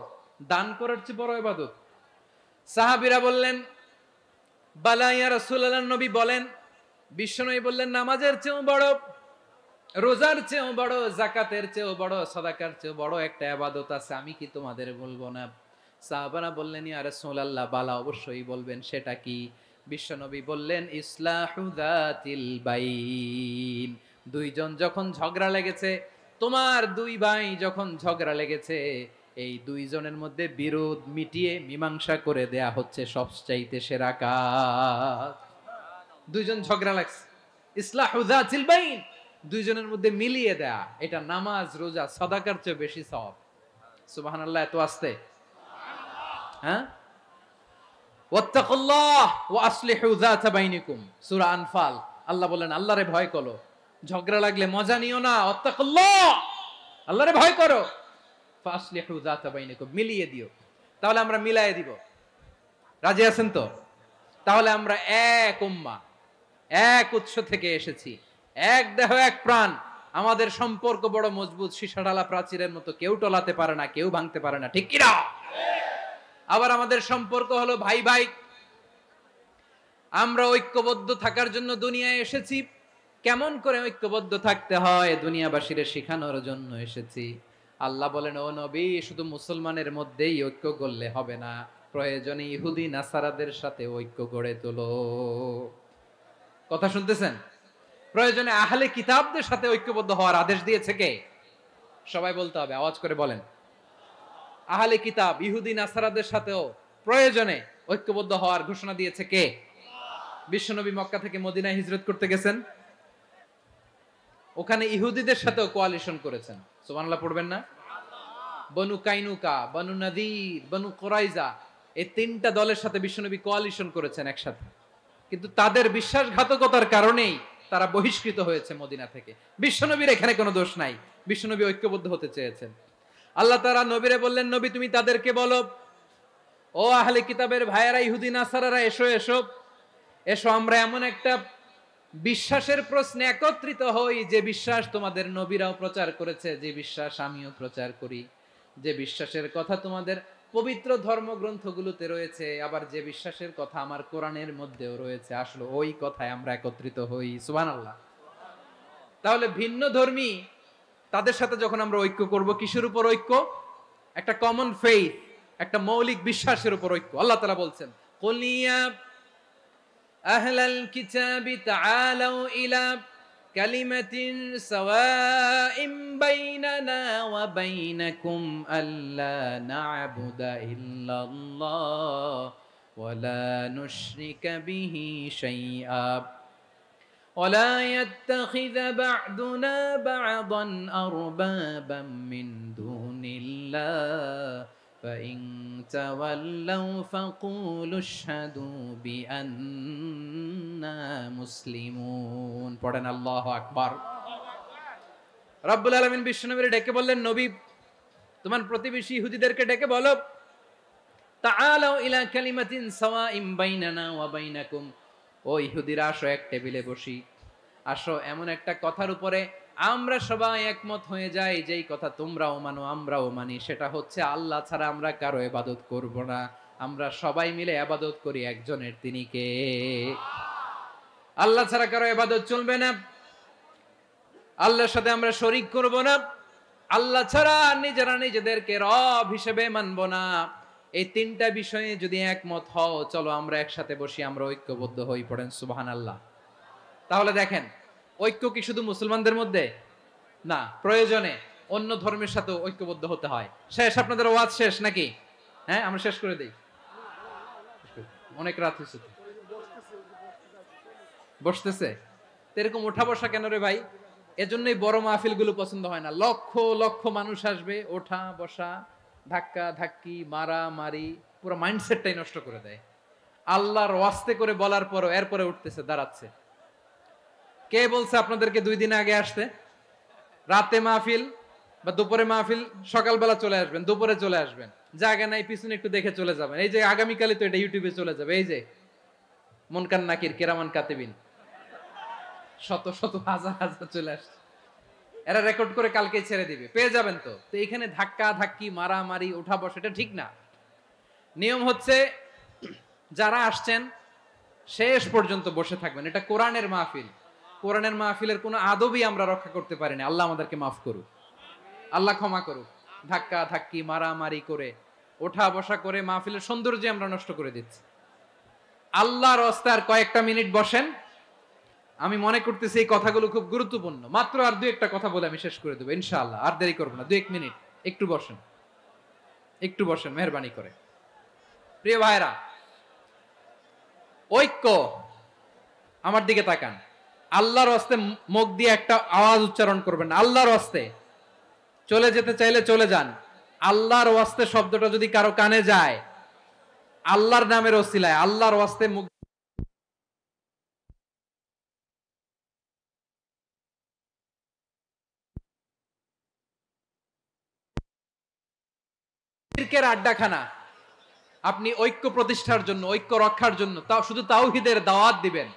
দান করার চেয়ে বড় ইবাদত? সাহাবীরা বললেন, বালা ইয়া রাসূলুল্লাহ। নবী বলেন, বিশ্বনবী বললেন, নামাজের চেয়েও বড়, রোজার চেয়েও বড়, যাকাতের চেয়েও বড়, সাদাকার চেয়েও বড় একটা ইবাদত আছে, আমি কি তোমাদের বলবো না? সাহাবারা বললেন, ইয়া রাসূলুল্লাহ, বালা, অবশ্যই বলবেন, সেটা কি? বিশ্বনবী বললেন, ইসলাহু যাতিল বাইন। দুইজন যখন ঝগড়া লেগেছে, তোমার দুই ভাই যখন ঝগড়া লেগেছে, এই দুইজনের মধ্যে বিরোধ মিটিয়ে মীমাংসা করে দেয়া হচ্ছে সবচাইতে সেরা কাজ। দুইজন ঝগড়া লাগছে, ইসলাহু যাতিল বাইন, দুইজনের মধ্যে মিলিয়ে দেয়া, এটা নামাজ, রোজা, সাদাকার চেয়ে বেশি সওয়াব। সুবহানাল্লাহ। এত আস্তে, হ্যাঁ? ওয়াত্তাকুল্লাহ ওয়া আসলিহু যাতা বাইনিকুম, সূরা আনফাল। আল্লাহ বলেন, আল্লাহরে ভয় করো, ঝগড়া লাগলে মজা নিও না। ওয়াত্তাকুল্লাহ, আল্লাহরে ভয় করো। ফাসলিহু যাতা বাইনিকুম, মিলিয়ে দিও। তাহলে আমরা মিলায়ে দিব। রাজি আছেন তো? তাহলে আমরা এক উম্মাহ, এক উৎস থেকে এসেছি, এক দেহ এক প্রাণ। আমাদের সম্পর্ক বড় মজবুত, সীসাঢালা প্রাচীরের মতো, কেউ টলাতে পারে না, কেউ ভাঙতে পারে না, ঠিক কি না? আবার আমাদের সম্পর্ক হলো ভাই ভাই। আমরা ঐক্যবদ্ধ থাকার জন্য দুনিয়ায় এসেছি। কেমন করে ঐক্যবদ্ধ থাকতে হয় দুনিয়াবাসীর শেখানোর জন্য এসেছি। আল্লাহ বলেন, ও নবী, শুধু মুসলমানের মধ্যেই ঐক্য করলে হবে না, প্রয়োজনে ইহুদি নাসারাদের সাথে ঐক্য গড়ে তোলো। কথা শুনতেছেন? প্রয়োজনে আহলে কিতাবদের সাথে ঐক্যবদ্ধ হওয়ার আদেশ দিয়েছে কে? সবাই বলতে হবে, আওয়াজ করে বলেন। আহলে কিতাব, ইহুদি নাসারাদের সাথেও প্রয়োজনে ঐক্যবদ্ধ হওয়ার ঘোষণা দিয়েছে কে? বিশ্বনবী মক্কা থেকে মদিনায় হিজরত করতে গেছেন, ওখানে ইহুদিদের সাথেও কোয়ালিশন করেছেন। সুবহানাল্লাহ পড়বেন না? বনু কাইনুকা, বনু নাদির, বনু কুরাইজা, এই তিনটা দলের সাথে বিশ্বনবী কোয়ালিশন করেছেন একসাথে। কিন্তু তাদের বিশ্বাসঘাতকতার কারণেই তারা বহিষ্কৃত হয়েছে মদিনা থেকে। বিশ্বনবীর এখানে কোনো দোষ নাই, বিশ্বনবী ঐক্যবদ্ধ হতে চেয়েছেন। আল্লাহ তাআলা নবীরে বললেন, নবী তুমি তাদেরকে বলো, ও আহলে কিতাবের ভাইয়েরা, ইহুদি নাসারারা, এসো এসো এসো, আমরা এমন একটা বিশ্বাসের প্রশ্নে একত্রিত হই, যে বিশ্বাস তোমাদের নবীরাও প্রচার করেছে, যে বিশ্বাস আমিও প্রচার করি, যে বিশ্বাসের কথা তোমাদের পবিত্র ধর্মগ্রন্থগুলোতে রয়েছে, আবার যে বিশ্বাসের কথা আমার কোরআনের মধ্যেও রয়েছে, আসলে ওই কথায় আমরা একত্রিত হই। সুবহানাল্লাহ। তাহলে ভিন্ন ধর্মী তাদের সাথে যখন আমরা ঐক্য করব, কিসের উপর ঐক্য? একটা কমন ফেইথ, একটা মৌলিক বিশ্বাসের উপর ঐক্য। আল্লাহ তাআলা বলছেন, কুল ইয়া আহলাল কিতাবি তাআলাউ ইলা কালিমাতিন সাওয়াইম বাইনানা ওয়া বাইনাকুম আল্লা না'বুদা ইল্লাল্লাহ ওয়া লা নুশরিকা বিহি শাইআ ولا يتخذ بعضنا بعضا أربابا من دون الله فإن تولوا فقولوا اشهدوا بأننا مسلمون। পড়েন আল্লাহু আকবার। রব্বুল আলামিন বিশ্বনবীর ডেকে বললেন, নবী তোমার প্রতিবেশী ইহুদিদেরকে ডেকে বলো, তাআলাউ ইলা কালিমাতিন সাওয়াইম বাইনানা ওয়া বাইনাকুম, ও ইহুদিরা, আসো এক টেবিলে বসি, আসো এমন একটা কথার উপরে আমরা সবাই একমত হয়ে যাই, যেই কথা তোমরাও মানো আমরাও মানি, সেটা হচ্ছে আল্লাহ ছাড়া আমরা কারো ইবাদত করব না, আমরা সবাই মিলে ইবাদত করি একজনের, তিনি কে? আল্লাহ ছাড়া কারো ইবাদত চলবে না, আল্লাহর সাথে আমরা শরীক করব না, আল্লাহ ছাড়া নিজেরা নিজেদেরকে রব হিসেবে মানব না। এই তিনটা বিষয়ে যদি একমত হও, চলো আমরা একসাথে বসি, আমরা ঐক্যবদ্ধ হই। পড়েন সুবহানাল্লাহ। তাহলে দেখেন, ঐক্য কি শুধু মুসলমানদের মধ্যে না, প্রয়োজনে অন্য ধর্মের সাথে ঐক্যবদ্ধ হতে হয়। শেষ? আপনাদের ওয়াজ শেষ নাকি? হ্যাঁ, আমরা শেষ করে দেই, অনেক রাত হয়েছে। বসতেছে এরকম ওঠা বসা কেন রে ভাই? এজন্যই বড় মাহফিল গুলো পছন্দ হয় না। লক্ষ লক্ষ মানুষ আসবে, ওঠা বসা, ধাক্কা ধাক্কি, মারা মারি, পুরো মাইন্ডসেটটাই নষ্ট করে দেয়। আল্লাহর ওয়াস্তে করে বলার পরও এরপরে উঠতেছে, দাঁড়াচ্ছে। কে বলছে আপনাদেরকে 2 দিন আগে আসতে? রাতে মাহফিল বা দুপুরে মাহফিল, সকালবেলা চলে আসবেন, দুপুরে চলে আসবেন, জায়গা নাই পিছনে একটু দেখে চলে যাবেন। এই যে আগামীকালে তো এটা ইউটিউবে চলে যাবে, এই যে মুনকার নাকির কিরামান কাতিবিন, শত শত হাজার হাজার চলে আসছে, এরা রেকর্ড করে কালকে ছেড়ে দিবে, পেয়ে যাবেন। তো এখানে ধাক্কা ধাক্কি, মারামারি, ওঠা বসা, এটা ঠিক না। নিয়ম হচ্ছে, যারা আসছেন শেষ পর্যন্ত বসে থাকবেন। এটা কোরআনের মাহফিল, কোরআনের মাহফিলের কোনো আদবই আমরা রক্ষা করতে পারিনি। আল্লাহ আমাদেরকে মাফ করুক, আল্লাহ ক্ষমা করুক। ধাক্কা ধাক্কি, মারামারি করে ওঠা বসা করে মাহফিলের সৌন্দর্য আমরা নষ্ট করে দিচ্ছি। আল্লাহর রাস্তায় আর কয়েকটা মিনিট বসেন। আমি মনে করতেছি এই কথাগুলো খুব গুরুত্বপূর্ণ। মাত্র আর দুই একটা কথা বলে আমি শেষ করে দেবো ইনশাআল্লাহ, আর দেরি করবো না। 2-1 মিনিট একটু বসেন, একটু বসেন মেহরবানি করে। প্রিয় ভাইরা, ঐক্য, আমার দিকে তাকান। আল্লাহর রাস্তায় মুখ দিয়ে একটা আওয়াজ উচ্চারণ করবেন না। আল্লাহর রাস্তায় চলে যেতে চাইলে চলে যান। আল্লাহর ওয়াস্তে শব্দটা যদি কারো কানে যায়, আল্লাহর নামের ওসিলায় আল্লাহর ওয়াস্তে মুখ শিরকের আড্ডাখানা। আপনি ঐক্য প্রতিষ্ঠার জন্য, ঐক্য রক্ষার জন্য তাও শুধু তাওহীদের দাওয়াত দিবেন,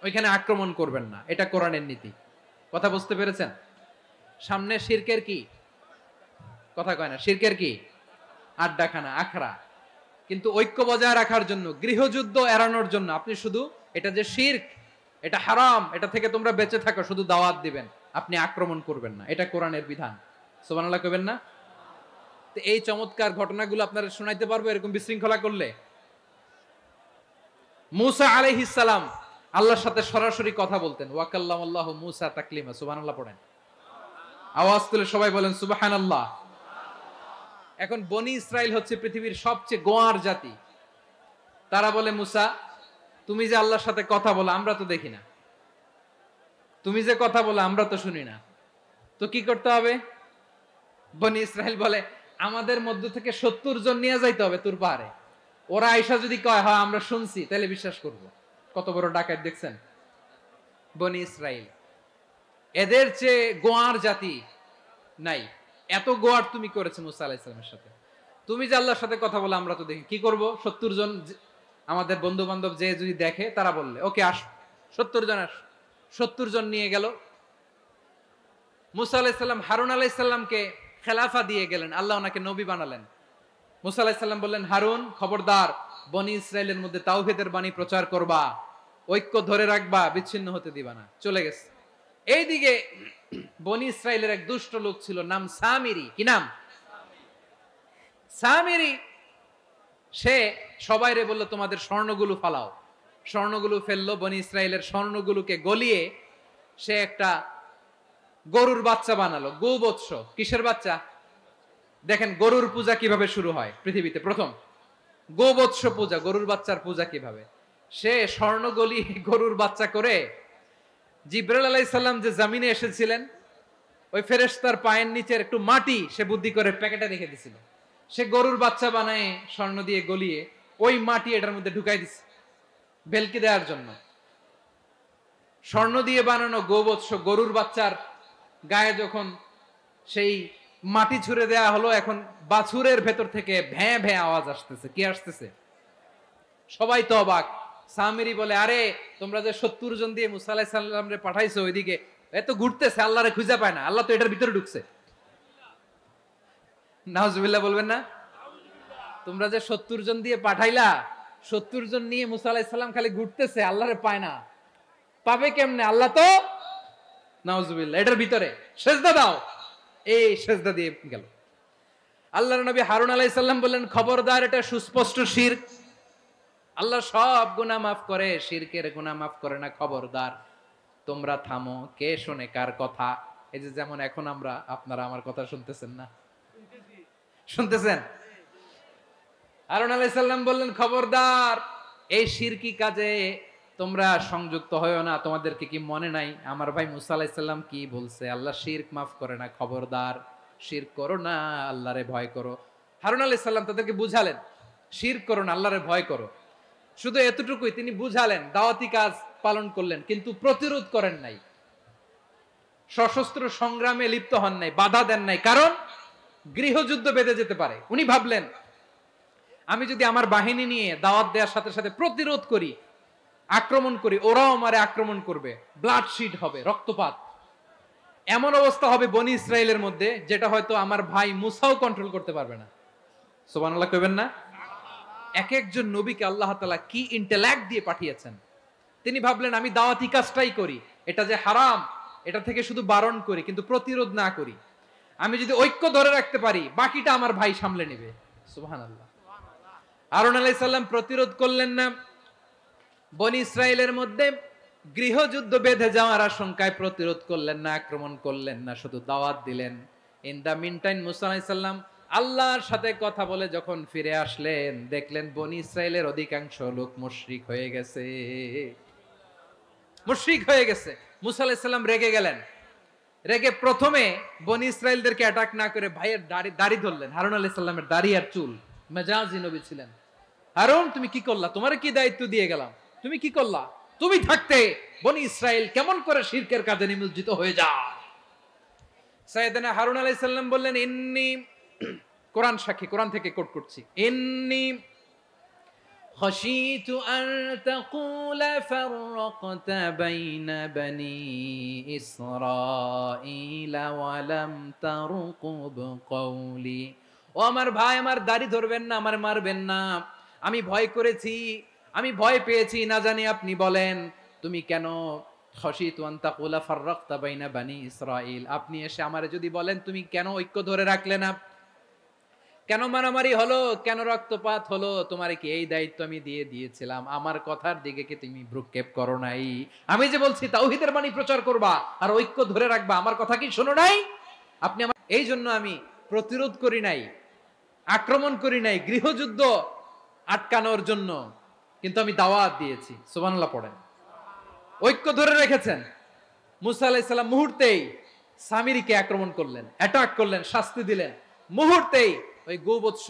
ওইখানে আক্রমণ করবেন না। এটা কোরআনের নীতি। কথা বুঝতে পেরেছেন? সামনে শিরকের কি কথা কয় না, শিরকের কি আড্ডাখানা, আখড়া। কিন্তু ঐক্য বজায় রাখার জন্য, গৃহযুদ্ধ এড়ানোর জন্য আপনি শুধু এটা যে শিরক, এটা হারাম, এটা থেকে তোমরা বেঁচে থাকো, শুধু দাওয়াত দিবেন, আপনি আক্রমণ করবেন না। এটা কোরআনের বিধান। সুবহানাল্লাহ কইবেন না? তো এই চমৎকার ঘটনাগুলো আপনারা শোনাইতে পারবো এরকম বিশৃঙ্খলা করলে। মূসা আলাইহিস সালাম আল্লাহর সাথে সরাসরি কথা বলতেন। ওয়াকাল্লামাল্লাহু মূসা তাকলিমা। সুবহানাল্লাহ পড়েন, আওয়াজ তুলে সবাই বলেন সুবহানাল্লাহ। এখন বনি ইসরাইল হচ্ছে পৃথিবীর সবচেয়ে গোয়ার জাতি। তারা বলে, মূসা তুমি যে আল্লাহর সাথে কথা বলো আমরা তো দেখি না, তুমি যে কথা বলো আমরা তো শুনি না, তো কি করতে হবে? বনি ইসরাইল বলে, আমাদের মধ্য থেকে 70 জন নিয়ে যাইতে হবে তুর পাহাড়ে। ওরা আয়সা যদি কয় হ্যাঁ আমরা শুনছি, তাহলে বিশ্বাস করব। কত বড় ডাকাত দেখছেন বনি ইসরাইল। এদের চেয়ে গোয়ার জাতি নাই। এত গোয়ার তুমি করেছো মুসা আলাইহিস সালামের সাথে। তুমি যে আল্লাহর সাথে কথা বলে আমরা তো দেখি, কি করব? 70 জন আমাদের বন্ধু বান্ধব যে যদি দেখে, তারা বললে ওকে আস, 70 জন আস। 70 জন নিয়ে গেল। মুসা আলাইহিস সালাম হারুন আলাইহিস সালামকে খেলাফা দিয়ে গেলেন, আল্লাহ ওনাকে নবী বানালেন। মুসা আলাইহিস সালাম বললেন, হারুন খবরদার, বনি ইসরাইলের মধ্যে তাওহীদের বাণী প্রচার করবা, ঐক্য ধরে রাখবা, বিচ্ছিন্ন হতে দিবা না। চলে গেছে। এইদিকে বনি ইসরাইলের এক দুষ্ট লোক ছিল, নাম সামিরি। কি নাম? সামিরি। সে সবাইরে বলল তোমাদের স্বর্ণগুলো ফালাও। স্বর্ণগুলো ফেললো। বনি ইসরাইলের স্বর্ণগুলোকে গলিয়ে সে একটা গরুর বাচ্চা বানালো। গোবৎস। কিসের বাচ্চা? দেখেন গরুর পূজা কিভাবে শুরু হয় পৃথিবীতে প্রথম। গোবৎস পূজা, গরুর বাচ্চার পূজা কিভাবে। সে স্বর্ণ গলি গরুর বাচ্চা করে, জিবরাইল আলাইহিস সালাম যে জমিনে এসেছিলেন, ওই ফেরেশতার পায়ের নিচের একটু মাটি সে বুদ্ধি করে প্যাকেটে রেখে দিছিল। সে গরুর বাচ্চা বানায় স্বর্ণ দিয়ে গলিয়ে ওই মাটি এটার মধ্যে ঢুকাই দিছে ভেলকি দেওয়ার জন্য। স্বর্ণ দিয়ে বানানো গোবৎস গরুর বাচ্চার গায়ে যখন সেই মাটি ছুঁড়ে দেয়া হলো, এখন বাছুরের ভেতর থেকে ভ্যাঁ ভ্যাঁ আওয়াজ আসতেছে। কি আসতেছে? সবাই তো অবাক। সামিরি বলে, আরে তোমরা যে 70 জন দিয়ে মুসা আলাইহিস সালাম রে পাঠাইছো, ওইদিকে এত ঘুরতেছে, আল্লাহরে খুঁজে পায় না, আল্লাহ তো এটার ভিতরে ঢুকছে। নাউজুবিল্লাহ বলবেন না? তোমরা যে 70 জন দিয়ে পাঠাইলা, 70 জন নিয়ে মুসা আলাইহিস সালাম খালি ঘুরতেছে, আল্লাহরে পায় না। পাবে কেমনে? আল্লাহ তো, নাউজুবিল্লাহ, এটার ভিতরে সেজদা দাও। এই সেজদা দিয়ে গেল। আল্লাহর নবী হারুন আলাইহিস সালাম বললেন, খবরদার, এটা সুস্পষ্ট শিরক। আল্লাহ সব গুনাহ মাফ করে, শিরকের গুনাহ মাফ করে না। খবরদার, তোমরা থামো। কে শোনে কার কথা? এই যে যেমন এখন আমরা, আপনারা আমার কথা শুনতেছেন না? শুনতেছেন? হারুন আলাইহিস সালাম বললেন, খবরদার, এই শিরকি কাজে তোমরা সংযুক্ত হয়ো না। তোমাদেরকে কি মনে নাই আমার ভাই মুসা আলাইহিস সালাম কি বলছে? আল্লাহ শিরক মাফ করে না। খবরদার, শিরক করো না, আল্লাহরে ভয় করো। হারুন আলাইহিস সালাম তাদেরকে বুঝালেন, শিরক করো না, আল্লাহরে ভয় করো। শুধু এতটুকুই তিনি বুঝালেন, দাওয়াতি কাজ পালন করলেন, কিন্তু প্রতিরোধ করেন নাই, সশস্ত্র সংগ্রামে লিপ্ত হন নাই, বাধা দেন নাই। কারণ গৃহযুদ্ধ বেঁধে যেতে পারে। উনি ভাবলেন, আমি যদি আমার বাহিনী নিয়ে দাওয়াত দেওয়ার সাথে সাথে প্রতিরোধ করি, আক্রমণ করি, ওরাও আমারে আক্রমণ করবে, ব্লাডশিড হবে, রক্তপাত। এমন অবস্থা হবে বনি ইসরাইলের মধ্যে, যেটা হয়তো আমার ভাই মুসাও কন্ট্রোল করতে পারবে না। সুবহানাল্লাহ কইবেন না? এক একজন নবীকে আল্লাহ তাআলা কি ইন্টেলেক্ট দিয়ে পাঠিয়েছেন। তিনি ভাবলেন, আমি দাওয়াতি কাজটাই করি, এটা যে হারাম এটা থেকে শুধু বারণ করি, কিন্তু প্রতিরোধ না করি। আমি যদি ঐক্য ধরে রাখতে পারি, বাকিটা আমার ভাই সামলে নেবে। সুবহানাল্লাহ। হারুন আলাইহিস সালাম প্রতিরোধ করলেন না, বনি ইসরাইলের মধ্যে গৃহযুদ্ধ বেঁধে যাওয়ার আশঙ্কায় প্রতিরোধ করলেন না, আক্রমণ করলেন না, শুধু দাওয়াত দিলেন। ইন দা মিন টাইম মুসা আলাইহিস সালাম আল্লাহর সাথে কথা বলে যখন ফিরে আসলেন, দেখলেন বনি ইসরাইলের অধিকাংশ লোক মুশরিক হয়ে গেছে, মুশরিক হয়ে গেছে। মুসা আলাইহিস সালাম রেগে গেলেন, রেগে প্রথমে বনি ইসরাইলদেরকে অ্যাটাক না করে ভাইয়ের দাড়ি ধরলেন। হারুন আলাইহিস সালামের দাড়ি আর চুল, মেজাজি নবী ছিলেন। হারুন তুমি কি করলা? তোমার কি দায়িত্ব দিয়ে গেলাম, তুমি কি করলা? তুমি থাকতে বনি ইসরাইল কেমন করে শিরকের কাজে নিমজ্জিত হয়ে যায়? সাইয়েদনা হারুন আলাইহিস সালাম বললেন, ইন্নী, কোরআন সাক্ষী, কোরআন থেকে কোট করছি, ইন্নী خشيت أن تقول فرقت بين بني إسرائيل ولم ترقب قولي। ও আমার ভাই, আমার দাড়ি ধরবেন না, আমার মারবেন না, আমি ভয় করেছি, আমি ভয় পেয়েছি, না জানি আপনি বলেন তুমি কেন খশিতু আন তাকুলা ফাররাকতা বাইনা বানি ইসরাইল, আপনি এসে আমারে যদি বলেন তুমি কেন ঐক্য ধরে রাখলে না, কেন মারামারি হলো, কেন রক্তপাত হলো, তোমার কি এই দায়িত্ব আমি দিয়ে দিয়েছিলাম? আমার কথার দিকে কি তুমি ভ্রুক্ষেপ করো নাই? আমি যে বলছি তাওহীদের বাণী প্রচার করবা আর ঐক্য ধরে রাখবা, আমার কথা কি শোনো নাই? আপনি আমার, এই জন্য আমি প্রতিরোধ করি নাই, আক্রমণ করি নাই গৃহযুদ্ধ আটকানোর জন্য, কিন্তু আমি দাওয়াত দিয়েছি। সুবহানাল্লাহ পড়েন। ঐক্য ধরে রেখেছেন। মুসা আলাইহিস সালাম মুহূর্তেই সামিরীকে আক্রমণ করলেন, অ্যাটাক করলেন, শাস্তি দিলেন। মুহূর্তেই ওই গোবৎস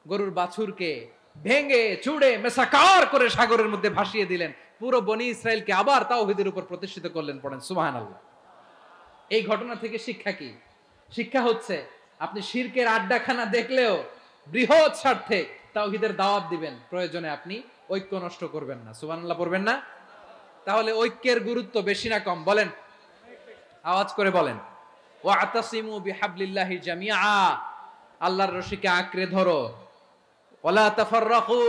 গরুর বাছুরকে ভেঙে চুড়ে মেসাকার করে সাগরের মধ্যে ভাসিয়ে দিলেন। পুরো বনি ইসরায়েলকে আবার তাওহীদের উপর প্রতিষ্ঠিত করলেন। পড়েন সুবহানাল্লাহ। এই ঘটনা থেকে শিক্ষা কি? শিক্ষা হচ্ছে আপনি শিরকের আড্ডাখানা দেখলেও বৃহৎ স্বার্থে তাওহীদের দাওয়াত দিবেন, প্রয়োজনে আপনি ঐক্য নষ্ট করবেন না। সুবহানাল্লাহ পড়বেন না? তাহলে ঐক্যের গুরুত্ব বেশি না কম? বলেন, আওয়াজ করে বলেন। ওয়াতাসিমু বিহাবলিল্লাহি জামিআ, আল্লাহর রশিকে আঁকড়ে ধরো। ওয়ালা তাফাররাকু,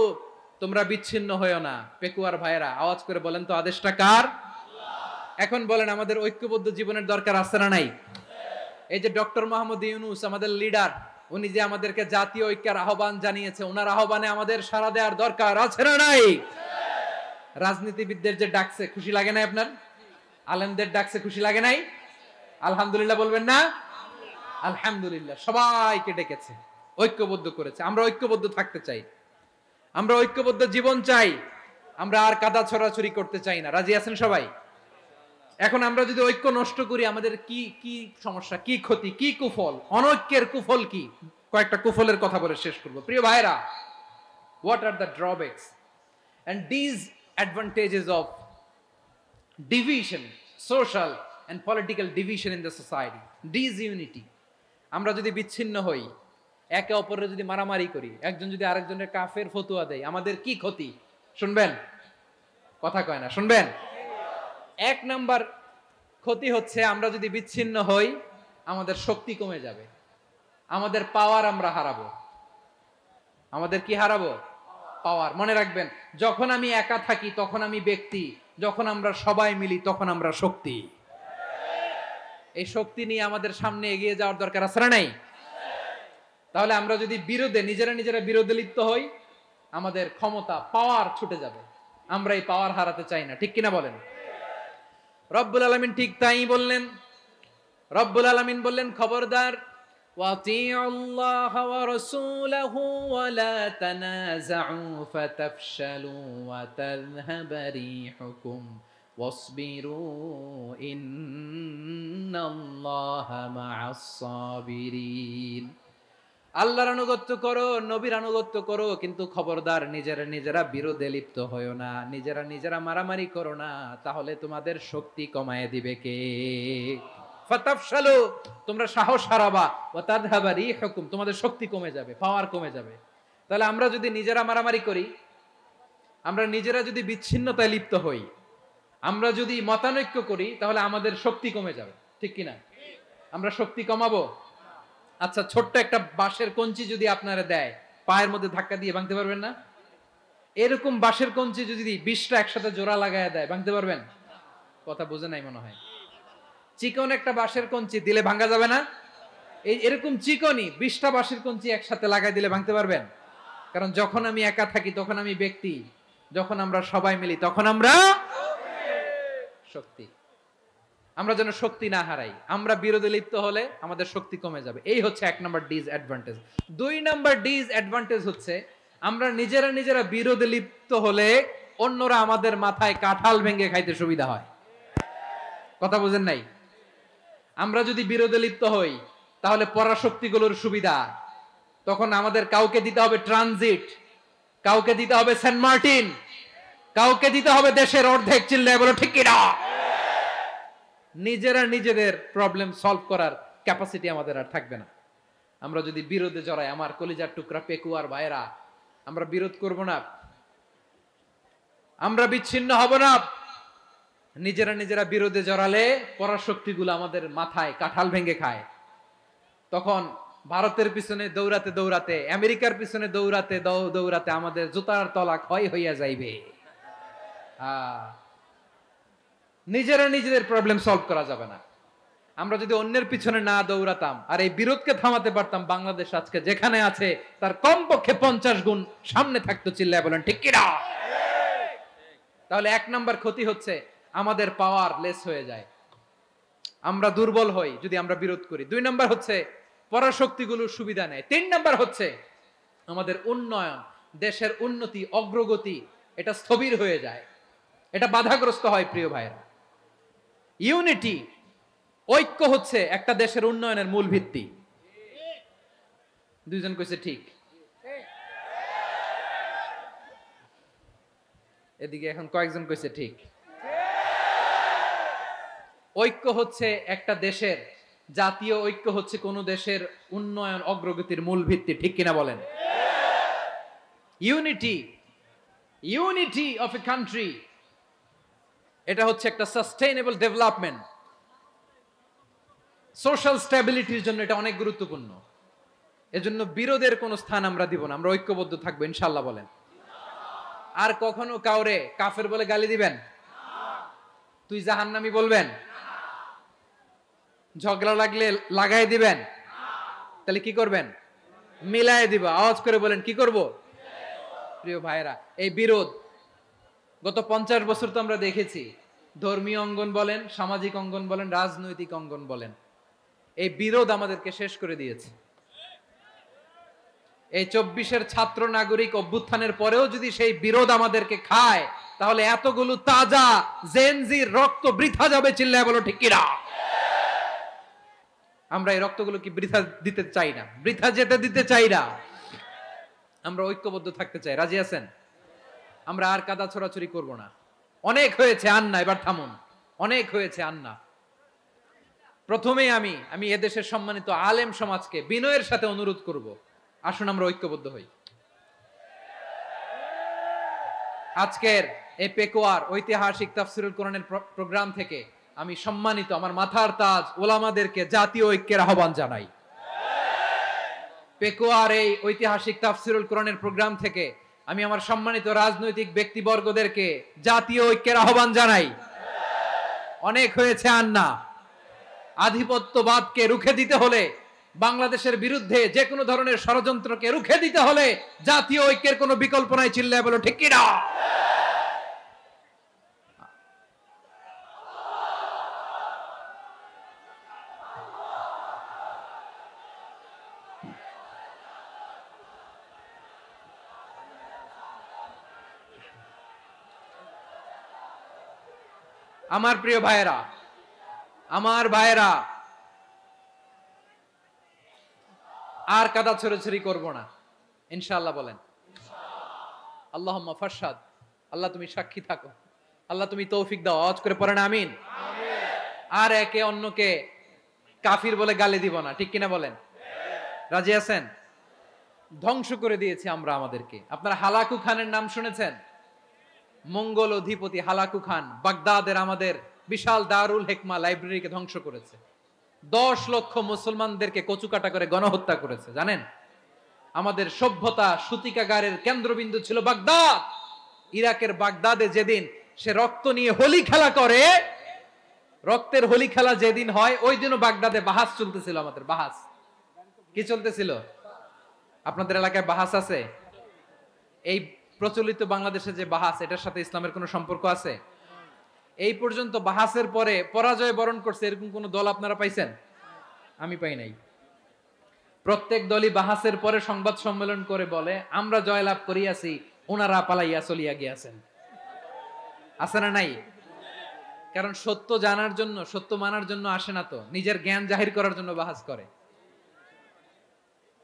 তোমরা বিচ্ছিন্ন হয়ো না। পেকুয়ার ভাইরা আওয়াজ করে বলেন তো, আদেশটা কার? এখন বলেন, আমাদের ঐক্যবদ্ধ জীবনের দরকার আছে না নাই? এই যে ডক্টর মোহাম্মদ ইউনূস আমাদের লিডার, উনি যে আমাদেরকে জাতীয় ঐক্যের আহ্বান জানিয়েছে, ওনার আহ্বানে আমাদের সাড়া দেওয়ার দরকার আছে না নাই? রাজনীতিবিদদের যে ডাকছে, খুশি লাগে নাই আপনার? আলেমদের ডাকছে, খুশি লাগে নাই? আলহামদুলিল্লাহ বলবেন না? আলহামদুলিল্লাহ, সবাইকে ডেকেছে, ঐক্যবদ্ধ করেছে। আমরা ঐক্যবদ্ধ থাকতে চাই, আমরা ঐক্যবদ্ধ জীবন চাই, আমরা আর কাদা ছড়াছড়ি করতে চাই না। রাজি আছেন সবাই? এখন আমরা যদি ঐক্য নষ্ট করি, আমাদের কি কি সমস্যা, কি ক্ষতি, কি কুফল? অনৈক্যের কুফল কি? কয়েকটা কুফলের কথা বলে শেষ করব। প্রিয় ভাইরা, what are the drawbacks and disadvantages of division, social and political division in the society? Disunity, আমরা যদি বিচ্ছিন্ন হই, একে অপরের যদি মারামারি করি, একজন যদি আরেকজনের কাফের ফতোয়া দেয়, আমাদের কি ক্ষতি? শুনবেন? কথা কয় না, শুনবেন? এক নাম্বার ক্ষতি হচ্ছে, আমরা যদি বিচ্ছিন্ন হই, আমাদের শক্তি কমে যাবে, আমাদের পাওয়ার আমরা হারাবো। আমাদের কি হারাবো? পাওয়ার। মনে রাখবেন, যখন আমি একা থাকি তখন আমি ব্যক্তি, যখন আমরা সবাই মিলি তখন আমরা শক্তি। এই শক্তি নিয়ে আমাদের সামনে এগিয়ে যাওয়ার দরকার আছে না নাই? তাহলে আমরা যদি বিরোধে, নিজেরা বিরোধে লিপ্ত হই, আমাদের ক্ষমতা, পাওয়ার ছুটে যাবে। আমরা এই পাওয়ার হারাতে চাই না, ঠিক কিনা বলেন? রব্বুল আলামিন ঠিক তাই বললেন। রব্বুল আলামিন বললেন, খবরদার, ওয়াতিউল্লাহ ওয়া রাসূলাহু ওয়া লা তানাযাউ ফাতাফশালু ওয়া তাযহাবা রিহুকুম ওয়াসবিরু ইন্নাল্লাহা মা'আস সাবিরিন। আল্লাহর আনুগত্য করো, নবীর আনুগত্য করো, কিন্তু খবরদার নিজেরা বিরোধে লিপ্ত হয়ো না, নিজেরা মারামারি করো না, তাহলে তোমাদের শক্তি কমায় দিবে কে? ফাতাফশালু, তোমরা সাহস হারাবা, ওয়া তাযহাবা রিহুকুম, তোমাদের শক্তি কমে যাবে, পাওয়ার কমে যাবে। তাহলে আমরা যদি নিজেরা মারামারি করি, আমরা নিজেরা যদি বিচ্ছিন্নতায় লিপ্ত হই, আমরা যদি মতানৈক্য করি, তাহলে আমাদের শক্তি কমে যাবে, ঠিক কিনা? আমরা শক্তি কমাবো। আচ্ছা, ছোট্ট একটা বাঁশের কঞ্চি যদি আপনারা দেয়, পায়ের মধ্যে ধাক্কা দিয়ে ভাঙতে পারবেন না? এরকম বাঁশের কঞ্চি যদি 20টা একসাথে জোড়া লাগায় দেয়, ভাঙতে পারবেন? কথা বুঝে নাই মনে হয়। চিকন একটা বাঁশের কঞ্চি দিলে ভাঙা যাবে না? এরকম চিকনই 20টা বাঁশের কঞ্চি একসাথে লাগাই দিলে ভাঙতে পারবেন? কারণ যখন আমি একা থাকি তখন আমি ব্যক্তি, যখন আমরা সবাই মিলি তখন আমরা শক্তি। আমরা যেন শক্তি না হারাই। আমরা বিরোধে লিপ্ত হলে আমাদের শক্তি কমে যাবে। এই হচ্ছে 1 নাম্বার ডিসঅ্যাডভান্টেজ। 2 নাম্বার ডিসঅ্যাডভান্টেজ হচ্ছে আমরা নিজেরা বিরোধে লিপ্ত হলে অন্যরা আমাদের মাথায় কাঁঠাল ভেঙে খাইতে সুবিধা হয়। কথা বুঝেন নাই? আমরা যদি বিরোধে লিপ্ত হই তাহলে পরাশক্তিগুলোর সুবিধা, তখন আমাদের কাউকে দিতে হবে ট্রানজিট, কাউকে দিতে হবে সেন্ট মার্টিন, কাউকে দিতে হবে দেশের অর্ধেক। চিল্লায় বলো ঠিক কিনা? নিজেরা নিজেদের প্রবলেম সলভ করার ক্যাপাসিটি আমাদের আর থাকবে না। আমরা যদি বিরোধে জড়াই, আমার কলিজার টুকরা পেকুয়ার ভাইরা, আমরা বিরোধ করব না, আমরা বিচ্ছিন্ন হব না। নিজেরা বিরোধে জড়ালে পরাশক্তিগুলো আমাদের মাথায় কাঁঠাল ভেঙে খায়। তখন ভারতের পিছনে দৌড়াতে দৌড়াতে, আমেরিকার পিছনে দৌড়াতে দৌড়াতে আমাদের জুতার তলা ক্ষয় হইয়া যাইবে। নিজেরা নিজেদের প্রবলেম সলভ করা যাবে না। আমরা যদি অন্যের পিছনে না দৌড়াতাম আর এই বিরোধকে থামাতে পারতাম, বাংলাদেশ আজকে যেখানে আছে তার কমপক্ষে 50 গুণ সামনে থাকতো। চিল্লায় বলেন ঠিক কিনা? তাহলে 1 নাম্বার ক্ষতি হচ্ছে আমাদের পাওয়ার লেস হয়ে যায়, আমরা দুর্বল হই যদি আমরা বিরোধ করি। 2 নাম্বার হচ্ছে পরাশক্তিগুলোর সুবিধা নেয়। 3 নাম্বার হচ্ছে আমাদের উন্নয়ন, দেশের উন্নতি, অগ্রগতি এটা স্থবির হয়ে যায়, এটা বাধাগ্রস্ত হয়। প্রিয় ভাইরা, ইউনিটি, ঐক্য হচ্ছে একটা দেশের উন্নয়নের মূল ভিত্তি। দুইজন কইছে ঠিক। এদিকে এখন কয়েকজন কইছে ঠিক। ঐক্য হচ্ছে একটা দেশের, জাতীয় ঐক্য হচ্ছে কোন দেশের উন্নয়ন অগ্রগতির মূল ভিত্তি। ঠিক কিনা বলেন? ইউনিটি অফ এ কান্ট্রি, এটা হচ্ছে একটা সাস্টেইনেবল ডেভেলপমেন্ট, সোশ্যাল স্ট্যাবিলিটির জন্য এটা অনেক গুরুত্বপূর্ণ। এজন্য বিরোধের কোনো স্থান আমরা দিব না, আমরা ঐক্যবদ্ধ থাকবো ইনশাআল্লাহ। বলেন। আর কখনো কাউরে কাফের বলে গালি দিবেন? তুই জাহান্নামী বলবেন? ঝগড়া লাগলে লাগাই দিবেন? তাহলে কি করবেন? মিলাই দিব। আওয়াজ করে বলেন কি করব? প্রিয় ভাইরা, এই বিরোধ গত 50 বছর তো আমরা দেখেছি। ধর্মীয় অঙ্গন বলেন, সামাজিক অঙ্গন বলেন, রাজনৈতিক অঙ্গন বলেন, এই বিরোধ আমাদেরকে শেষ করে দিয়েছে। এই 24-এর ছাত্র নাগরিক অভ্যুত্থানের পরেও যদি সেই বিরোধ আমাদেরকে খায়, তাহলে এতগুলো তাজা জেনজির রক্ত বৃথা যাবে। চিল্লায় বলো ঠিক কিনা? আমরা এই রক্তগুলো কি বৃথা দিতে চাই না, বৃথা যেতে দিতে চাই না। আমরা ঐক্যবদ্ধ থাকতে চাই। রাজি আছেন? আমরা আর কাদা ছোড়াছুরি করব না। অনেক হয়েছে আন্না, এবার থামুন। অনেক হয়েছে আন্না। প্রথমেই আমি এদেশের সম্মানিত আলেম সমাজকে বিনয়ের সাথে অনুরোধ করব, আসুন আমরা ঐক্যবদ্ধ হই। আজকের এই পেকুয়ার ঐতিহাসিক তাফসীরুল কোরআনের প্রোগ্রাম থেকে আমি সম্মানিত আমার মাথার তাজ ওলামাদেরকে জাতীয় ঐক্যের আহ্বান জানাই। পেকুয়ার এই ঐতিহাসিক তাফসীরুল কোরআনের প্রোগ্রাম থেকে আমি আমার সম্মানিত রাজনৈতিক ব্যক্তিবর্গদেরকে জাতীয় ঐক্যের আহ্বান জানাই। অনেক হয়েছে আন্না। আধিপত্যবাদকে রুখে দিতে হলে, বাংলাদেশের বিরুদ্ধে যে কোনো ধরনের ষড়যন্ত্রকে রুখে দিতে হলে জাতীয় ঐক্যের কোনো বিকল্প নাই। চিল্লায় বলো ঠিক কিনা? আমার প্রিয় ভাইয়েরা, আমার ভাইয়েরা, আর কাদা ছড়াছড়ি করব না ইনশাআল্লাহ। বলেন আল্লাহুম্মা ফারশাদ। আল্লাহ তুমি সাক্ষী থাকো, আল্লাহ তুমি তৌফিক দাও। আওয়াজ করে পড়েন আমিন। আর একে অন্যকে কাফির বলে গালি দিব না। ঠিক কিনা বলেন? রাজি আছেন? ধ্বংস করে দিয়েছি আমরা আমাদেরকে। আপনারা হালাকু খানের নাম শুনেছেন? মঙ্গল অধিপতি হালাকু খান বাগদাদের আমাদের বিশাল দারুল হিকমা লাইব্রেরিকে ধ্বংস করেছে। 10 লক্ষ মুসলমানদেরকে কচুকাটা করে গণহত্যা করেছে। জানেন, আমাদের সভ্যতা সূতিকাগারের কেন্দ্রবিন্দু ছিল বাগদাদ। ইরাকের বাগদাদে যেদিন সে রক্ত নিয়ে হোলি খেলা করে, রক্তের হোলি খেলা যেদিন হয়, ওই দিনও বাগদাদে বাহাস চলতেছিল। আমাদের বাহাস কি চলতেছিল? আপনাদের এলাকায় বাহাস আছে? এই প্রচলিত বাংলাদেশে যে বাহাস, এটার সাথে ইসলামের কোনো সম্পর্ক আছে? এই পর্যন্ত বাহাসের পরে পরাজয় বরণ করছে এরকম কোন দল আপনারা পাইছেন? আমি পাই নাই। প্রত্যেক দলই বাহাসের পরে সংবাদ সম্মেলন করে বলে আমরা জয়লাভ করিয়াছি, ওনারা পালাইয়া চলিয়া গিয়াছেন। আছে না নাই? কারণ সত্য জানার জন্য, সত্য মানার জন্য আসে না তো, নিজের জ্ঞান জাহির করার জন্য বাহাস করে।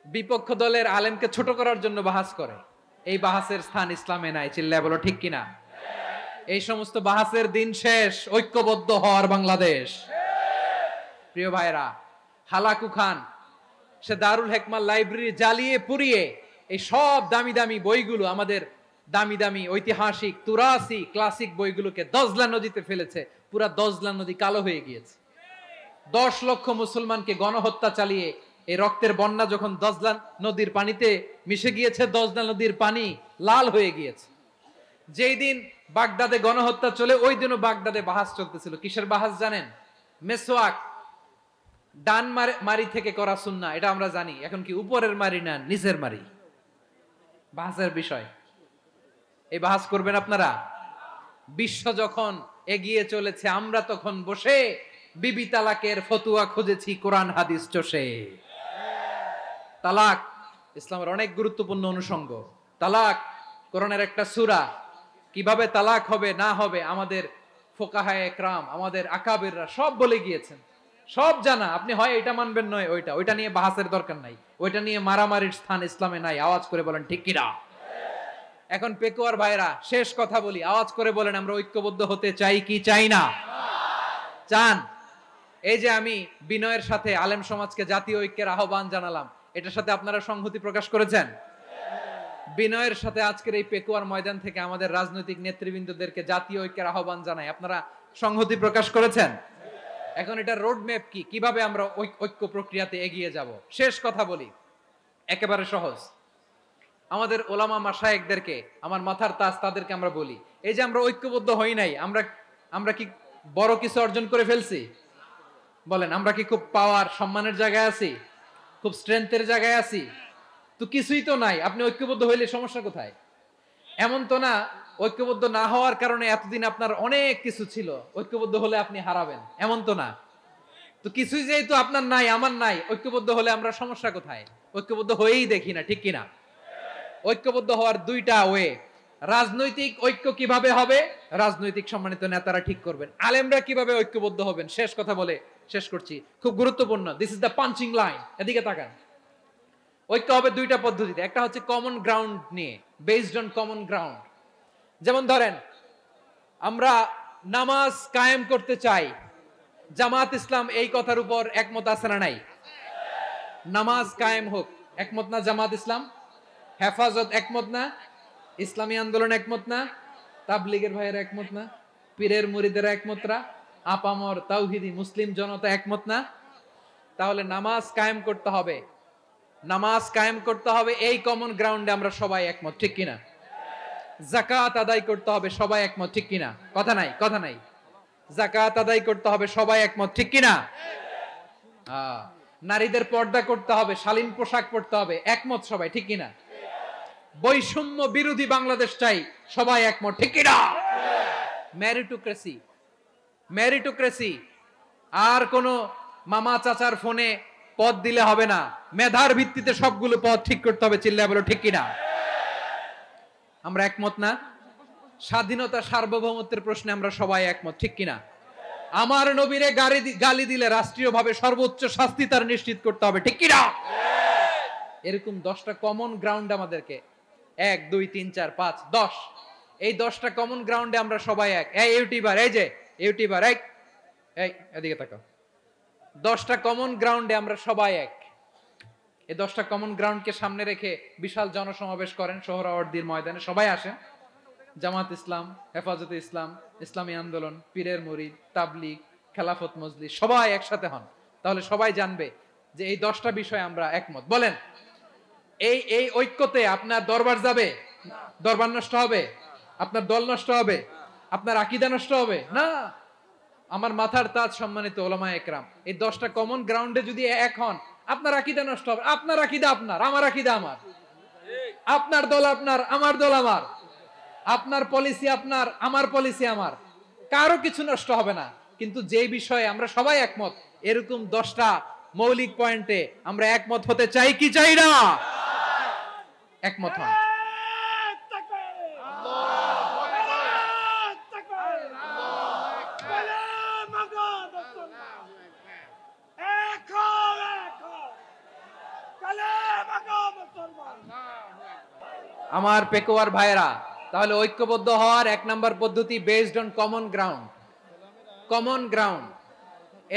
বিপক্ষ দলের আলেমকে ছোট করার জন্য বাহাস করে। এই বাহাসের স্থান ইসলামে নাই। চিল্লায় বলো ঠিক কিনা? এই সমস্ত বাহাসের দিন শেষ, ঐক্যবদ্ধ হওয়ার বাংলাদেশ। প্রিয় ভাইরা, হালাকু খান সে দারুল হেকমার লাইব্রেরি জ্বালিয়ে পুড়িয়ে এই সব দামি দামি বইগুলো, আমাদের দামি দামি ঐতিহাসিক তুরাসি ক্লাসিক বইগুলোকে দজলা নদীতে ফেলেছে। পুরা দজলা নদী কালো হয়ে গিয়েছে। 10 লক্ষ মুসলমানকে গণহত্যা চালিয়ে এই রক্তের বন্যা যখন দজলা নদীর পানিতে মিশে গিয়েছে, দজলা নদীর পানি লাল হয়ে গিয়েছে। যেই দিন বাগদাদে গণহত্যা চলে, ওই দিনও বাগদাদে বাহাস চলতেছিল। কিসের বাহাস জানেন? মেসওয়াক, ডান মারি থেকে করা সুন্নাহ, এটা আমরা জানি। এখন কি উপরের মারি না নিচের মারি? বাহাসের বিষয়। এই বাহাস করবেন আপনারা? বিশ্ব যখন এগিয়ে চলেছে, আমরা তখন বসে বিবি তালাকের ফতুয়া খুঁজেছি কোরআন হাদিস চষে। তালাক ইসলামের অনেক গুরুত্বপূর্ণ অনুষঙ্গ। তালাক কোরআনের একটা সূরা। কিভাবে তালাক হবে না হবে আমাদের ফোকাহায়ে একরাম, আমাদের আকাবেররা সব বলে গিয়েছেন, সব জানা। আপনি হয় এটা মানবেন নয় ওইটা। ওইটা নিয়ে বাহাসের দরকার নাই, ওইটা নিয়ে মারামারির স্থান ইসলামে নাই। আওয়াজ করে বলেন ঠিক কিনা? এখন পেকুয়ার ভাইরা, শেষ কথা বলি, আওয়াজ করে বলেন আমরা ঐক্যবদ্ধ হতে চাই কি চাই না? চান? এই যে আমি বিনয়ের সাথে আলেম সমাজকে জাতীয় ঐক্যের আহ্বান জানালাম, এটার সাথে আপনারা সংহতি প্রকাশ করেছেন? বিনয়ের সাথে আজকের এই পেকুয়ার ময়দান থেকে আমাদের রাজনৈতিক নেতৃবৃন্দদেরকে জাতীয় ঐক্যের আহ্বান জানাই, আপনারা সংহতি প্রকাশ করেছেন? এখন এটা রোড ম্যাপ কি, কিভাবে আমরা ঐক্য প্রক্রিয়াতে এগিয়ে যাব? শেষ কথা বলি, একেবারে সহজ। আমাদের ওলামা মাশায়েখদেরকে, আমার মাথার তাজ, তাদেরকে আমরা বলি, এই যে আমরা ঐক্যবদ্ধ হই নাই, আমরা কি বড় কিছু অর্জন করে ফেলছি? বলেন, আমরা কি খুব পাওয়ার সম্মানের জায়গায় আছি? খুব স্ট্রেংথের জায়গায় আছি? তো কিছুই তো নাই। আপনি ঐক্যবদ্ধ হইলে সমস্যা কোথায়? এমন তো না ঐক্যবদ্ধ না হওয়ার কারণে এতদিন আপনার অনেক কিছু ছিল, ঐক্যবদ্ধ হলে আপনি হারাবেন, এমন তো না। তো কিছুই যেহেতু আপনার নাই, আমার নাই, ঐক্যবদ্ধ হলে আমরা সমস্যা কোথায়? ঐক্যবদ্ধ হয়েই দেখি না, ঠিক কিনা? ঐক্যবদ্ধ হওয়ার দুইটা ওয়ে। রাজনৈতিক ঐক্য কিভাবে হবে? রাজনৈতিক সম্মানিত নেতারা ঠিক করবেন। আলেমরা কিভাবে ঐক্যবদ্ধ হবেন? শেষ কথা বলে শেষ করছি, খুব গুরুত্বপূর্ণ। This is the punching line. এদিকে তাকান। ঐক্য হবে দুইটা পদ্ধতিতে। একটা হচ্ছে কমন গ্রাউন্ড নিয়ে, বেসড অন কমন গ্রাউন্ড। যেমন ধরেন, আমরা নামাজ কায়েম করতে চাই, জামাত ইসলাম এই কথার উপর একমত আছে না নাই? নামাজ কায়েম হোক, একমত না জামাত ইসলাম? হেফাজত একমত না? ইসলামী আন্দোলন একমত না? তাবলীগের ভাইয়েরা একমত না? পীরের মুরিদেরা একমত না? আপামর তাওহীদি মুসলিম জনতা একমত না? তাহলে নামাজ কায়েম করতে হবে। নামাজ কায়েম করতে হবে এই কমন গ্রাউন্ডে আমরা সবাই একমত, ঠিক কিনা? যাকাত আদায় করতে হবে, সবাই একমত, ঠিক কিনা? কথা নাই, কথা নাই। যাকাত আদায় করতে হবে, সবাই একমত, ঠিক কিনা? নারীদের পর্দা করতে হবে, শালীন পোশাক পরতে হবে, একমত সবাই, ঠিক কিনা? বৈষম্য বিরোধী বাংলাদেশ চাই, সবাই একমত, ঠিক কিনা? Meritocracy, meritocracy. আর কোন মামা চাচার ফোনে পদ দিলে হবে না, মেধার ভিত্তিতে সবগুলো পদ ঠিক করতে হবে। চিল্লায় বলো ঠিক কিনা? আমরা একমত না? স্বাধীনতা সার্বভৌমত্বের প্রশ্নে আমরা সবাই একমত, ঠিক কিনা? আমার নবীরে গালি দিলে রাষ্ট্রীয়ভাবে সর্বোচ্চ শাস্তি তার নিশ্চিত করতে হবে, ঠিক কিনা? এরকম 10টা কমন গ্রাউন্ড আমাদেরকে, 1 2 3 4 5 10, এই 10টা কমন গ্রাউন্ডে আমরা সবাই এক। এই ইউটিউবার, এই যে ইউটিউবার, এই এদিকে তাকাও। 10টা কমন গ্রাউন্ডে আমরা সবাই এক। এই 10টা কমন গ্রাউন্ডকে সামনে রেখে বিশাল জনসমাবেশ করেন সোহরাওয়ার্দীর ময়দানে, সবাই আসেন। জামাত ইসলাম, হেফাজতে ইসলাম, ইসলামী আন্দোলন, পীরের মুরিদ, তাবলীগ, খেলাফত মজলিস, সবাই একসাথে হন। তাহলে সবাই জানবে যে এই 10টা বিষয়ে আমরা একমত। বলেন, এই ঐক্যতে আপনার দরবার যাবে? দরবার নষ্ট হবে? আপনার দল নষ্ট হবে? আপনার আকীদা নষ্ট হবে না? আমার মাথার তাজ সম্মানিত ওলামায়ে একরাম, এই 10টা কমন গ্রাউন্ডে যদি এক হন, আপনার আকীদা নষ্ট হবে? আপনার আকীদা আপনার, আমার আকীদা আমার। আপনার দল আপনার, আমার দল আমার, আপনার পলিসি আপনার, আমার পলিসি আমার, কারো কিছু নষ্ট হবে না। কিন্তু যে বিষয়ে আমরা সবাই একমত, এরকম 10টা মৌলিক পয়েন্টে আমরা একমত হতে চাই কি চাই না? একমত হন। আমার পেকোয়ার ভাইরা, তাহলে ঐক্যবদ্ধ হওয়ার 1 নাম্বার পদ্ধতি based on common ground. Common ground,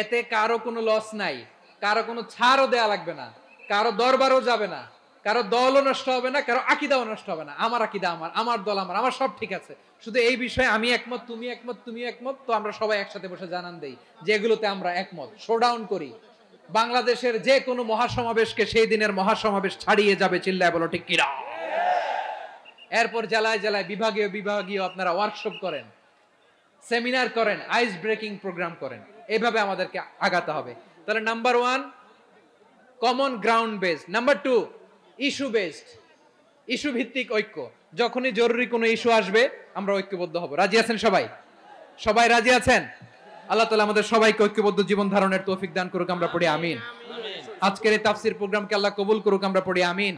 এতে কারো কোনো লস নাই, কারো কোনো ছাড়ও দেয়া লাগবে না, কারো দরবারও যাবে না, কারো দলও নষ্ট হবে না, কারো আকীদাও নষ্ট হবে না। আমার আকীদা আমার, আমার দল আমার, আমার সব ঠিক আছে। শুধু এই বিষয়ে আমি একমত, তুমি একমত, তুমি একমত, তো আমরা সবাই একসাথে বসে জানান দেই যে এগুলোতে আমরা একমত, শোডাউন করি। বাংলাদেশের যে কোনো মহাসমাবেশকে সেই দিনের মহাসমাবেশ ছাড়িয়ে যাবে, চিল্লায় বলো ঠিক কিনা? এরপর জেলায় জেলায় বিভাগীয় বিভাগীয় আপনারা ওয়ার্কশপ করেন, সেমিনার করেন, আইস ব্রেকিং প্রোগ্রাম করেন, এইভাবে আমাদেরকে আগাতে হবে। তাহলে number 1 common ground based, number 2 issue based, issue ভিত্তিক ঐক্য। যখনই জরুরি কোনো ইস্যু আসবে আমরা ঐক্যবদ্ধ হব। রাজি আছেন সবাই? সবাই রাজি আছেন? আল্লাহ তাআলা আমাদের সবাইকে ঐক্যবদ্ধ জীবন ধারণের তৌফিক দান করুক, আমরা পড়ি আমিন। আজকের এই তাফসীর প্রোগ্রামকে আল্লাহ কবুল করুক, আমরা পড়ি আমিন।